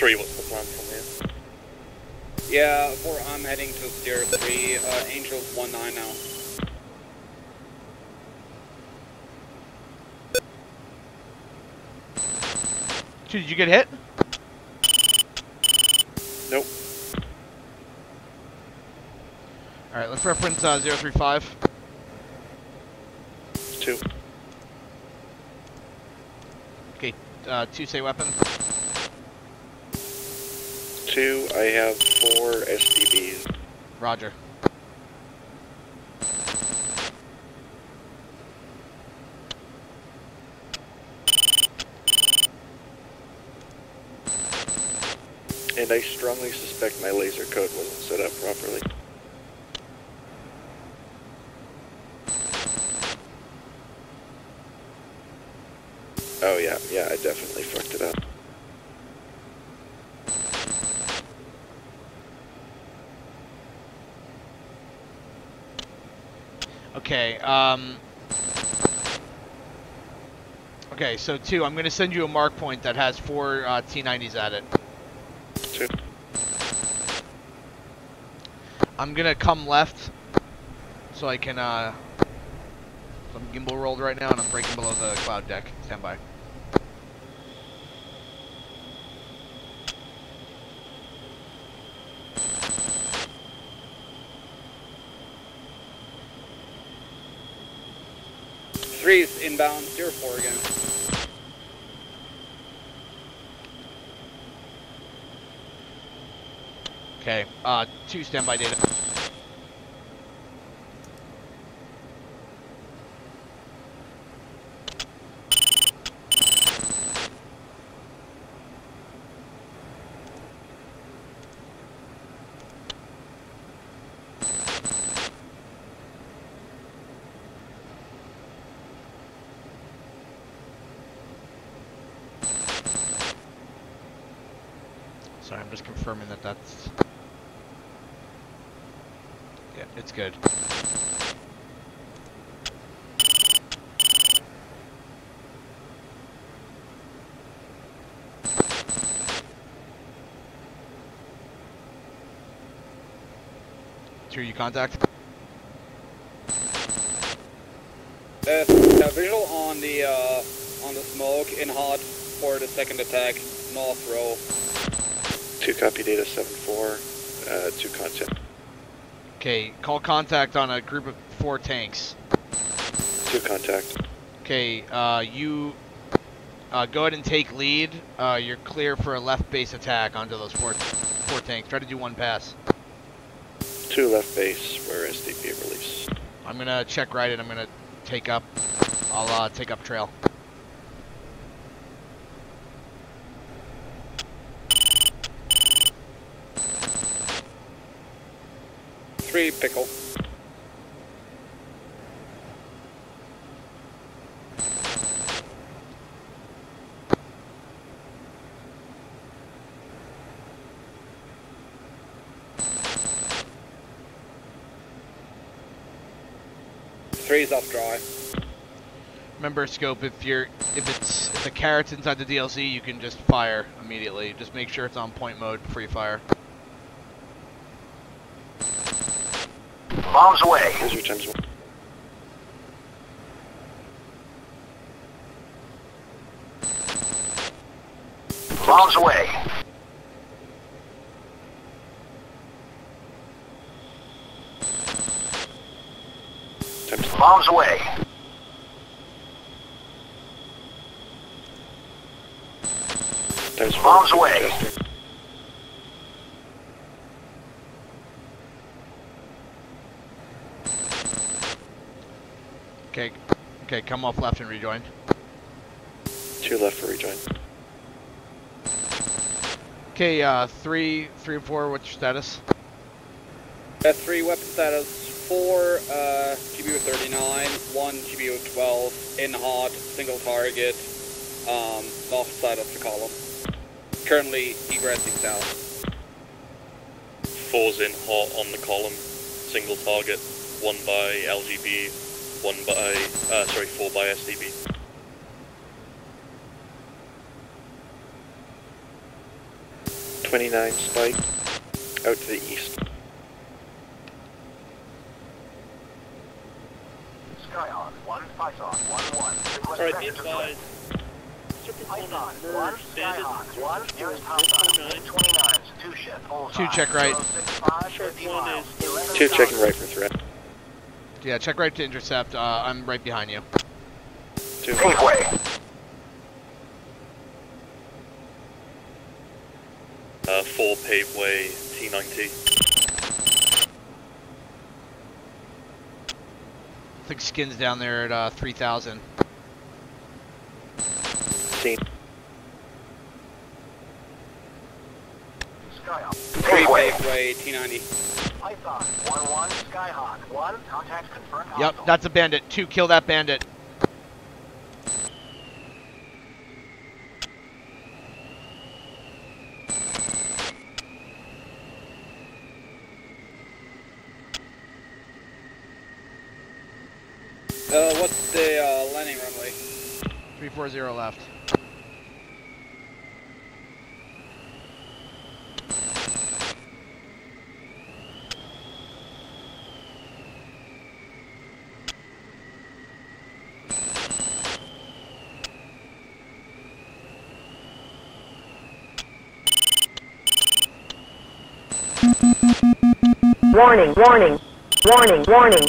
What's the plan from here? Yeah, 4, I'm heading to 03, Angels 19 now. Did you get hit? Nope. Alright, let's reference 035. 2. Okay, 2 say weapon. 2, I have 4 SDBs. Roger. And I strongly suspect my laser code wasn't set up properly. Oh yeah, I definitely fucked it up. Okay, okay, so 2, I'm gonna send you a mark point that has 4 T-90s at it. 2. I'm gonna come left, so I can, so I'm gimbal rolled right now, and I'm breaking below the cloud deck. Stand by. Three's inbound, 04 again. Okay, 2 standby data. Sorry, I'm just confirming that that's... Yeah, it's good. Two, you contact? Visual on the smoke in hot for the second attack, north row. 2 copy data 7-4, 2 contact. Okay, call contact on a group of 4 tanks. 2 contact. Okay, you go ahead and take lead. You're clear for a left base attack onto those four tanks. Try to do 1 pass. 2 left base for SDP release. I'm gonna check right and I'm gonna take up I'll take up trail. Three pickle. Three's off dry. Remember, Scope, if the carrot's inside the DLC, you can just fire immediately. Just make sure it's on point mode before you fire. Bombs away. Here's your times one. Bombs away. Bombs away. Bombs away. Okay, come off left and rejoin. 2 left for rejoin. Okay, 3 and 4, what's your status? 3 weapon status. 4 GBU 39, 1 GBU 12, in hot, single target, north side of the column. Currently egressing south. 4's in hot on the column, single target, 1 by LGB, 4 by SDB. .29 spike out to the east. Skyhawk 1, Python 1-1. Alright, be advised. Python 1, Skyhawk 1, nearest hostile. 29s, 2 ship, hold 2 check right. 2 checking right for threat. Yeah, check right to intercept. I'm right behind you. 2. Paveway. 4 paveway T90. I think Skin's down there at 3,000. Seen. Skyhawk. Paveway T90. Python 1-1, Skyhawk 1, contact confirmed. Yep, that's a bandit. 2, kill that bandit. What's the landing runway? 340 left. Warning, warning, warning, warning.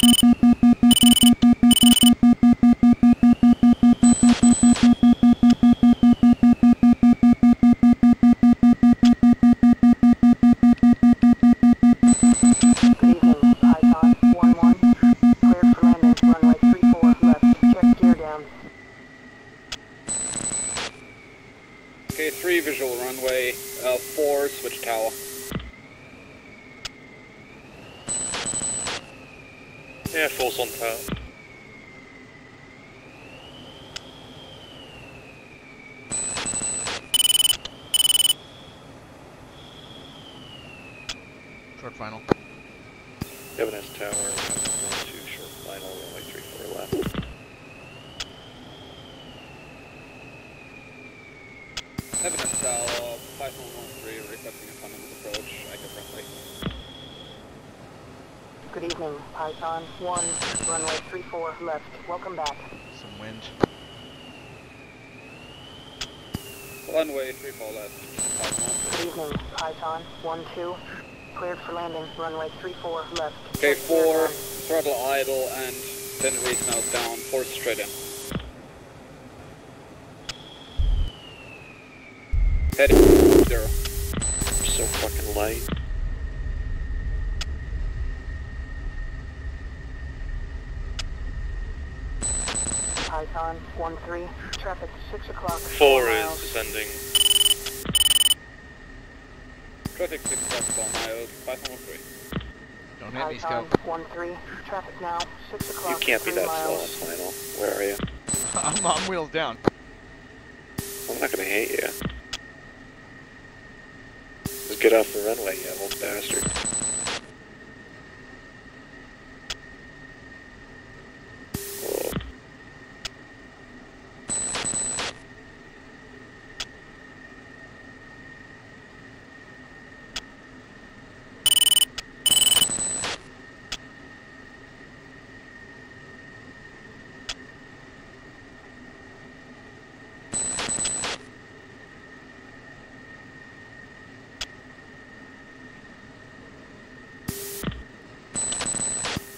Okay, 3 visual runway, 4 switch tower. Yeah, 4's on tower. Short final. Evidence tower, 1-2 short final, runway 34 left. Evidence tower, Python 1-3, requesting autonomous approach, active runway. Good evening, Python 1, runway 34 left. Welcome back. Some wind. Runway 34 left, Python. Good evening, Python 1-2. Cleared for landing, runway 34 left. Okay, 4, throttle idle and then raise nose down, 4 straight in. Heading 0. So fucking light. Python 1-3, traffic 6 o'clock. 4 is miles. descending. Traffic 6 o'clock, 4 miles. Python 1-3. Don't hit me, Python Scope. 1-3, traffic now 6 You o'clock. can't be 3 that slow on miles. final. Where are you? I'm wheels down. I'm not gonna hate you. Just get off the runway, you old bastard. Whoa.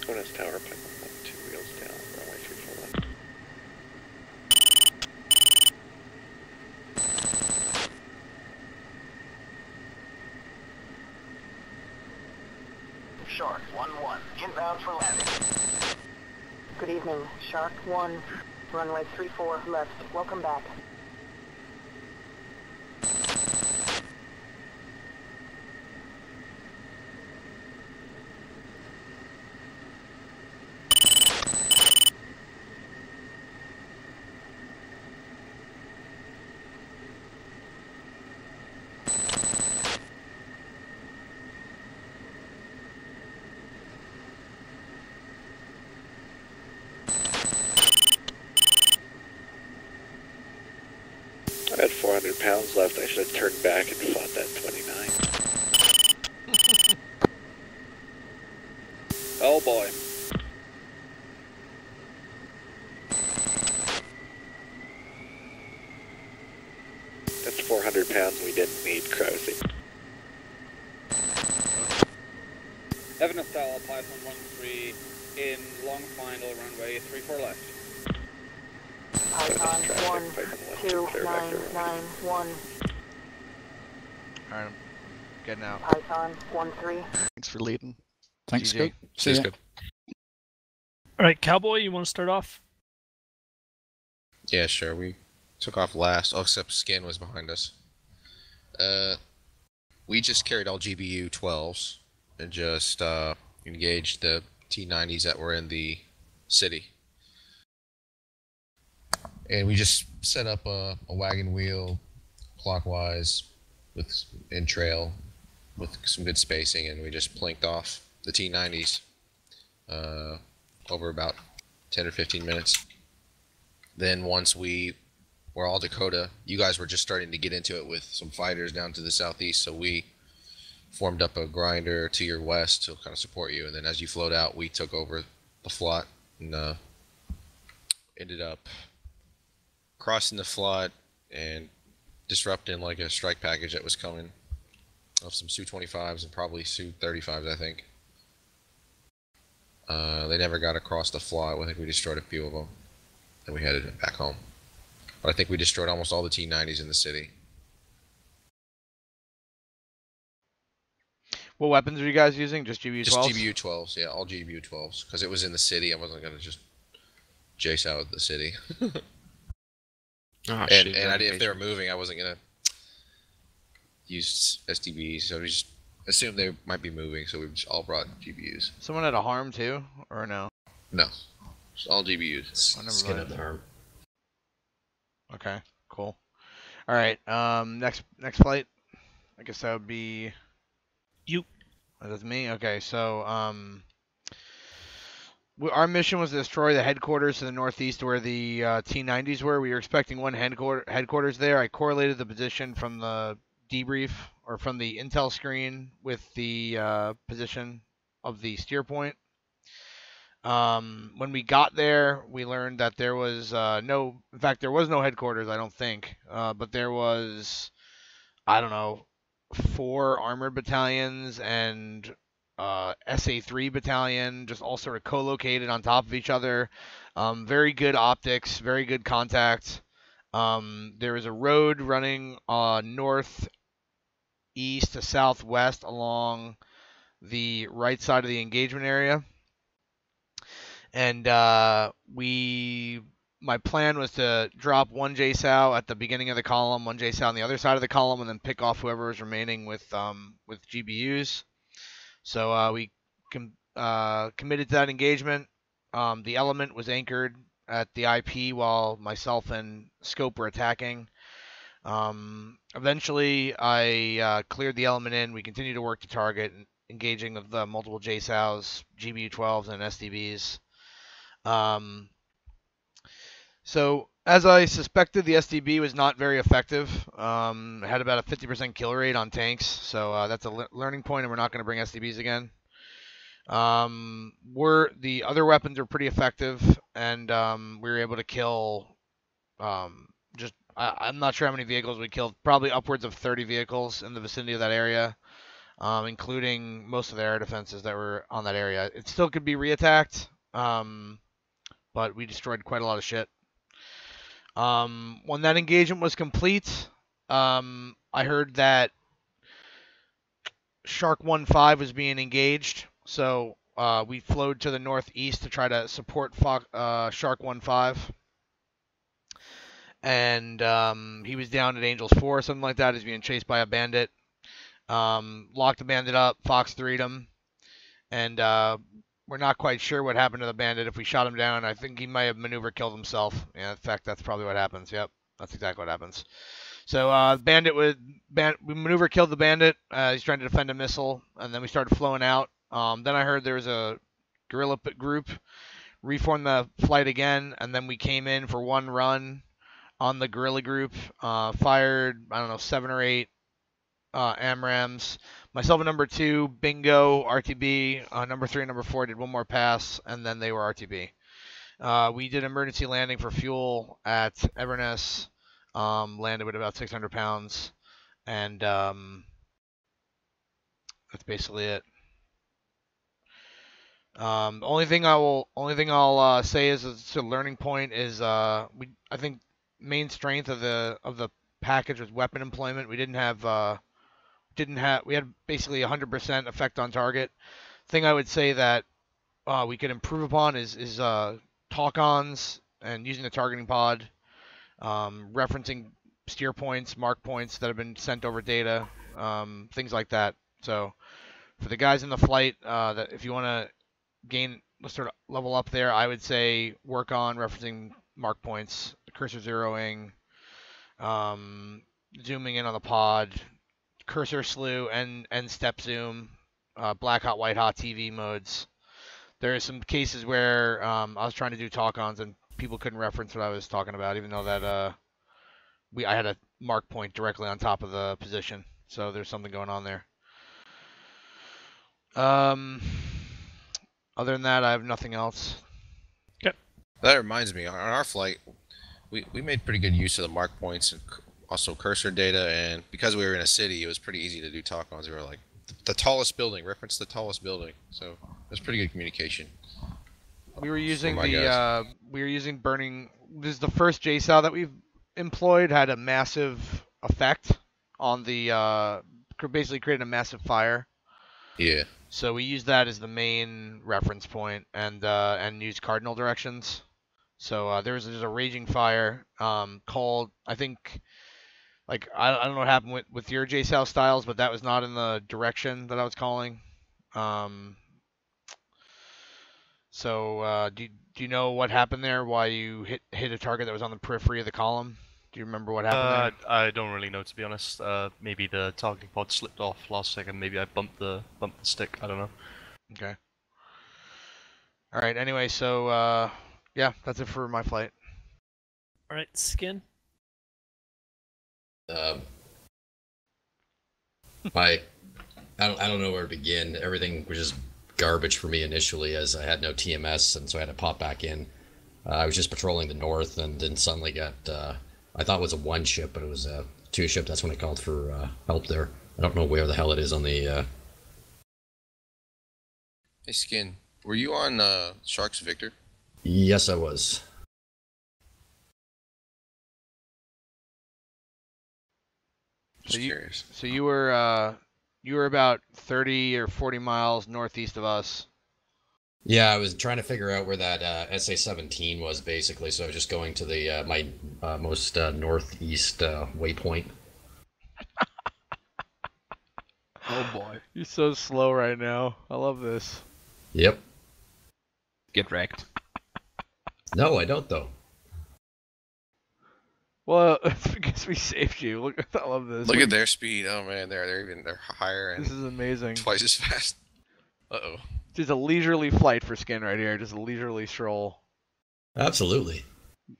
Bonus tower, Python 1-2, wheels down, runway 34 left. Shark 1-1, inbound for landing. Good evening, Shark 1, runway 34 left. Welcome back. I had 400 pounds left. I should have turned back and fought that 29. Oh boy. That's 400 pounds we didn't need, Krause. Evan Estelle, Python 1-3, in long final, runway 34 left. Python 1-2-9-9-1. Alright, I'm getting out. Python 1-3. Thanks for leading. Thanks, GG. Scope. See ya. you. All right, Cowboy, you want to start off? Yeah, sure. We took off last. Oh, except Skin was behind us. We just carried all GBU 12s and just engaged the T90s that were in the city. And we just set up a wagon wheel clockwise in trail with some good spacing, and we just plinked off the T90s over about 10 or 15 minutes. Then once we were all Dakota, you guys were just starting to get into it with some fighters down to the southeast, so we formed up a grinder to your west to kind of support you, and then as you flowed out, we took over the flot and ended up crossing the flot and disrupting like a strike package that was coming of some Su-25s and probably Su-35s, I think. They never got across the flot. I think we destroyed a few of them, and we headed back home. But I think we destroyed almost all the T-90s in the city. What weapons are you guys using? Just GBU 12s? Just GBU 12s, yeah, all GBU 12s. Because it was in the city, I wasn't going to just chase out the city. And if they were moving, I wasn't going to use STBs, so we just assumed they might be moving, so we just all brought GBUs. Someone had a harm too, or no? No, just all GBUs. Skin at the harm. Okay, cool. All right, next flight. I guess that would be you. That's me. Okay, so our mission was to destroy the headquarters to the northeast where the T-90s were. We were expecting one headquarters there. I correlated the position from the debrief or from the intel screen with the position of the steer point. When we got there, we learned that there was in fact, there was no headquarters, I don't think, but there was, I don't know, 4 armored battalions and SA3 battalion, just all sort of co-located on top of each other. Very good optics, very good contact. There is a road running northeast to southwest along the right side of the engagement area. And we my plan was to drop one JSOW at the beginning of the column, one JSOW on the other side of the column, and then pick off whoever was remaining with GBUs. So we committed to that engagement. The element was anchored at the IP while myself and Scope were attacking. Eventually, I cleared the element in. We continued to work the target, engaging of the multiple JSOWs, GBU-12s, and SDBs. So, as I suspected, the SDB was not very effective. It had about a 50% kill rate on tanks, so that's a learning point, and we're not going to bring SDBs again. The other weapons are pretty effective, and we were able to kill I'm not sure how many vehicles we killed, probably upwards of 30 vehicles in the vicinity of that area, including most of the air defenses that were on that area. It still could be reattacked, but we destroyed quite a lot of shit. When that engagement was complete, I heard that Shark 1-5 was being engaged, so we flowed to the northeast to try to support Shark 1-5. And he was down at Angels 4 or something like that. He's being chased by a bandit. Locked the bandit up. Fox 3'd him. And we're not quite sure what happened to the bandit. If we shot him down, I think he might have maneuver killed himself. Yeah, in fact, that's probably what happens. Yep, that's exactly what happens. So we maneuver killed the bandit. He's trying to defend a missile, and then we started flowing out. Then I heard there was a guerrilla group reform the flight again, and then we came in for one run on the guerrilla group, fired, I don't know, 7 or 8 AMRAAMs. Myself and number 2, bingo, RTB. Number 3 and number 4 did one more pass, and then they were RTB. We did emergency landing for fuel at Everness, landed with about 600 pounds, and that's basically it. Only thing I'll say is it's a learning point is I think main strength of the package was weapon employment. We had basically 100% effect on target. Thing I would say that we could improve upon is talk-ons and using the targeting pod, referencing steer points, mark points that have been sent over data, things like that. So for the guys in the flight, that if you want to sort of level up there, I would say work on referencing mark points, cursor zeroing, zooming in on the pod, cursor slew and step zoom, black hot, white hot TV modes. There are some cases where I was trying to do talk-ons and people couldn't reference what I was talking about, even though that I had a mark point directly on top of the position. So there's something going on there. Other than that, I have nothing else. Okay. That reminds me, on our flight, we made pretty good use of the mark points and also cursor data, and because we were in a city, it was pretty easy to do talk-ons. We were like, the tallest building, reference the tallest building. So it was pretty good communication. We were using burning. This is the first JSOW that we've employed. Had a massive effect on the basically created a massive fire. Yeah. So we use that as the main reference point and use cardinal directions. So there's a raging fire called, I think, like I don't know what happened with your JSOW styles, but that was not in the direction that I was calling. So do you know what happened there? Why you hit a target that was on the periphery of the column? Do you remember what happened there? I don't really know, to be honest. Maybe the targeting pod slipped off last second. Maybe I bumped the stick. I don't know. Okay. All right. Anyway, so yeah, that's it for my flight. All right, Skin. I don't know where to begin. Everything was just garbage for me initially, as I had no TMS, and so I had to pop back in. I was just patrolling the north, and then suddenly got. I thought it was a 1 ship, but it was a 2 ship. That's when I called for help there. I don't know where the hell it is on the. Hey, Skin. Were you on Sharks Victor? Yes, I was. Just curious. So you were about 30 or 40 miles northeast of us. Yeah, I was trying to figure out where that SA-17 was basically, so I was just going to the my most northeast waypoint. Oh boy. You're so slow right now. I love this. Yep. Get wrecked. No, I don't though. Well, it's because we saved you. Look, I love this. Look at their speed. Oh man, they're higher and This is amazing. twice as fast. Uh-oh. Just a leisurely flight for Skin right here. Just a leisurely stroll. Absolutely.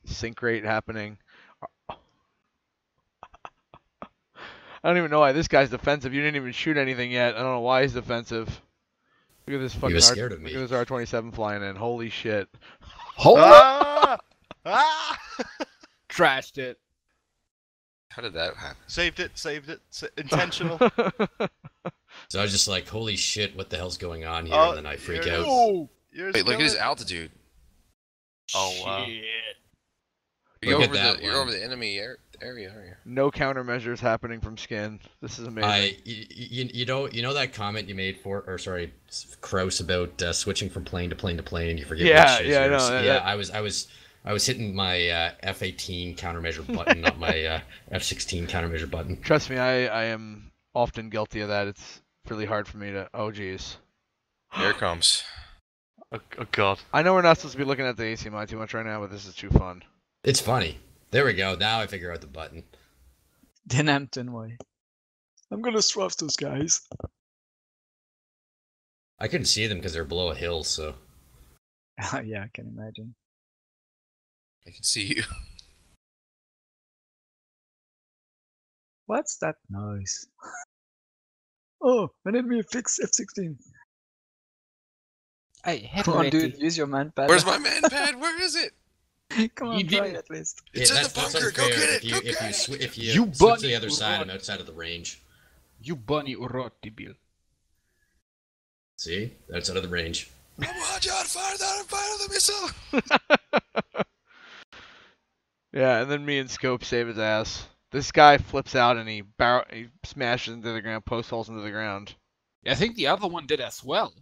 Sync rate happening. I don't even know why this guy's defensive. You didn't even shoot anything yet. I don't know why he's defensive. Look at this fucking was scared of me. Look at this R-27 flying in. Holy shit. Holy! Ah! Ah! Trashed it. How did that happen? Saved it. Intentional. So I was just like, holy shit, what the hell's going on here? Oh, And then I freak yours- out. Oh! yours Wait, look at his coming. altitude. Oh wow. Shit. You're Look at over that the you're one. over the enemy area, aren't you? No countermeasures happening from Skin. This is amazing. You know that comment you made Kraus about switching from plane to plane to plane, and you forget. Yeah, which is yeah, I yours. know, Yeah, that- I was hitting my F-18 countermeasure button, not my F-16 countermeasure button. Trust me, I am often guilty of that. It's really hard for me to. Oh, geez. Here it comes. Oh god. I know we're not supposed to be looking at the ACMI too much right now, but this is too fun. It's funny. There we go. Now I figure out the button. Den Hampton way. I'm gonna strafe those guys. I couldn't see them because they're below a hill, so. Yeah, I can imagine. I can see you. What's that noise? Oh, an enemy fix F-16. Hey, Come on, dude, use your man pad. Where's my man pad? Where is it? Come on, try at least. It's in the bunker. Go get it. If you You switch bunny to the other side, urod. I'm outside of the range. You bunny uroti, Bill. See? Outside of the range. Fire the missile. Yeah, and then me and Scope save his ass. This guy flips out and he smashes into the ground, post holes into the ground. I think the other one did as well,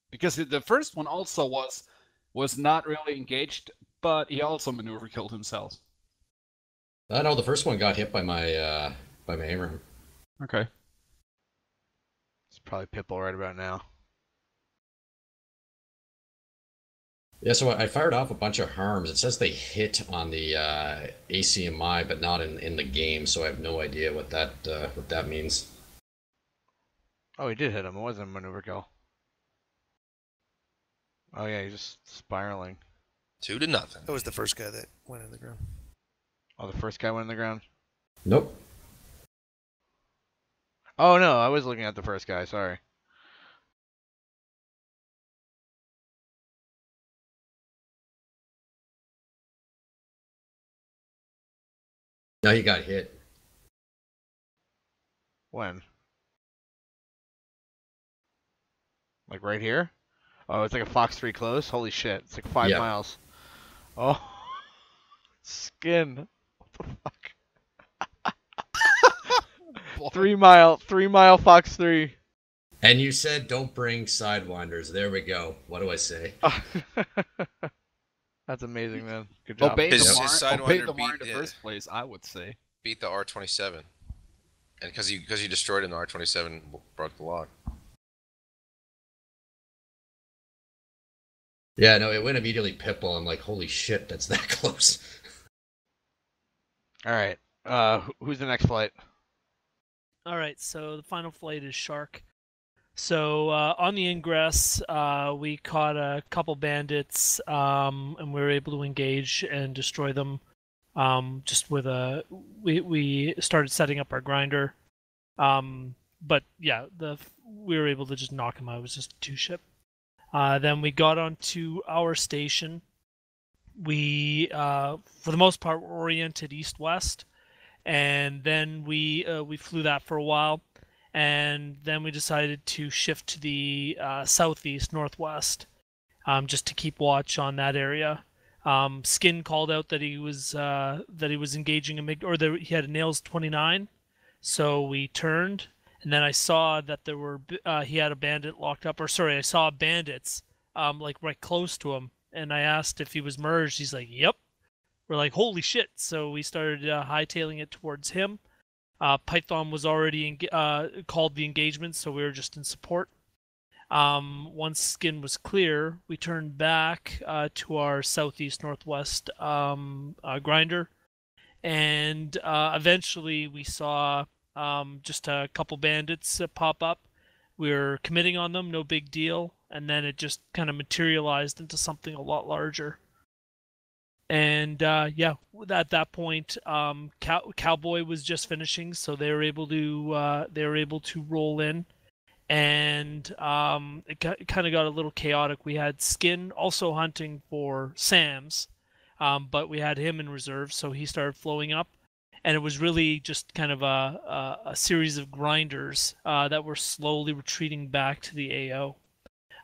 because the first one also was not really engaged, but he also maneuver killed himself. No, the first one got hit by my AMRAAM. Okay. It's probably Pitbull right about now. Yeah, so I fired off a bunch of harms. It says they hit on the ACMI, but not in the game, so I have no idea what that means. Oh, he did hit him. It wasn't a maneuver kill. Oh yeah, he's just spiraling. 2-0. That was the first guy that went in the ground. Oh, the first guy went in the ground? Nope. Oh no, I was looking at the first guy, sorry. No, he got hit. When? Like right here? Oh, it's like a Fox 3 close? Holy shit, it's like 5 Yeah. miles. Oh, Skin. What the fuck? 3 mile Fox 3. And you said don't bring Sidewinders. There we go. What do I say? That's amazing, man. Good job. Obey the His Mar Sidewinder in the beat first place, I would say. Beat the R-27, and because you destroyed him, the R-27 broke the log. Yeah, no, it went immediately Pitbull. I'm like, holy shit, that's that close. All right. Who's the next flight? All right, so the final flight is Shark. So on the ingress, we caught a couple bandits, and we were able to engage and destroy them. Just with we started setting up our grinder, but yeah, we were able to just knock him out. It was just a 2-ship. Then we got onto our station. We, for the most part, were oriented east-west, and then we flew that for a while. And then we decided to shift to the southeast, northwest, just to keep watch on that area. Skin called out that he was engaging a MiG, or that he had a Nails 29, so we turned, and then I saw that there were he had a bandit locked up, or sorry, I saw bandits like right close to him. And I asked if he was merged. He's like, "Yep." We're like, "Holy shit!" So we started hightailing it towards him. Python was already called the engagement, so we were just in support. Once skin was clear, we turned back to our southeast northwest grinder, and eventually we saw just a couple bandits pop up. We were committing on them, no big deal, and then it just kind of materialized into something a lot larger. And yeah, at that point, Cowboy was just finishing, so they were able to roll in, and it kind of got a little chaotic. We had Skin also hunting for Sam's, but we had him in reserve, so he started flowing up, and it was really just kind of a series of grinders that were slowly retreating back to the AO.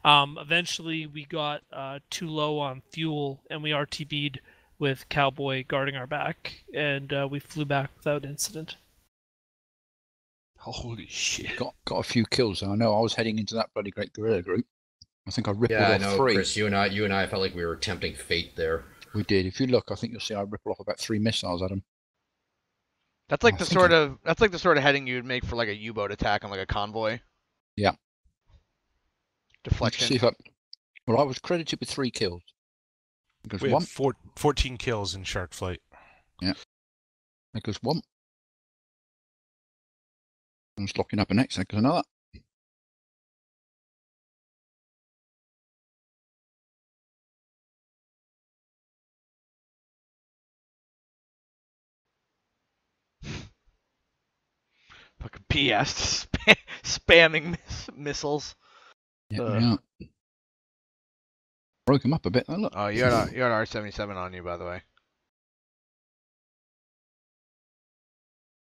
Eventually, we got too low on fuel, and we RTB'd with Cowboy guarding our back, and we flew back without incident. Holy shit! Got a few kills. I know I was heading into that bloody great guerrilla group. I think I rippled Yeah, I off know, 3. Chris. You and I felt like we were tempting fate there. We did. If you look, I think you'll see I rippled off about 3 missiles at them. That's like the sort of heading you'd make for like a U-boat attack on like a convoy. Yeah. Deflection. See if well, I was credited with 3 kills. Because We one. have 14 kills in Shark Flight. Yeah. There goes one. I'm just locking up an X. There goes another. Fucking PS spamming missiles. Yeah. Broke him up a bit. Oh, look. Oh, you had R77 on you, by the way.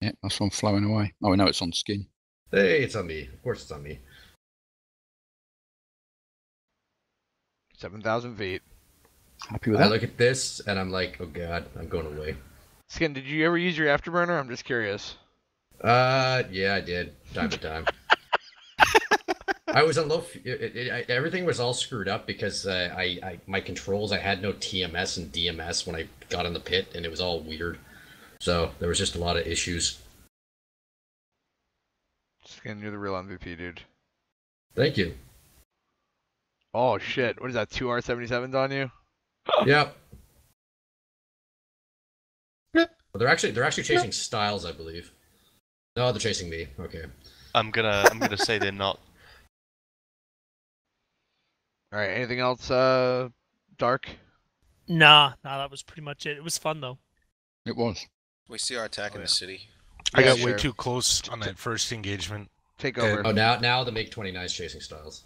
Yeah, that's one flowing away. Oh, no, it's on Skin. Hey, it's on me. Of course, it's on me. 7,000 feet. Happy with I that? look at this and I'm like, oh god, I'm going away. Skin, did you ever use your afterburner? I'm just curious. Yeah, I did. Time to time. I was on low. Everything was all screwed up because my controls. I had no TMS and DMS when I got in the pit, and it was all weird. So there was just a lot of issues. Skin, you're the real MVP, dude. Thank you. Oh shit! What is that? 2 R77s on you? Yep. Well, they're actually chasing Styles, I believe. No, they're chasing me. Okay. I'm gonna say they're not. All right. Anything else, Dark? Nah, that was pretty much it. It was fun though. It was. We see our attack in the city. I got way too close on that first engagement. Take over. Oh, now the MiG-29 is chasing Styles.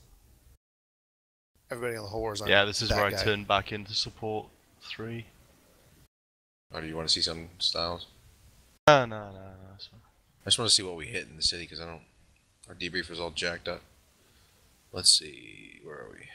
Everybody on the whole horizontal. Yeah, this is where I turn back into support 3. Or do you want to see some Styles? No. That's fine. I just want to see what we hit in the city because our debrief was all jacked up. Let's see, where are we?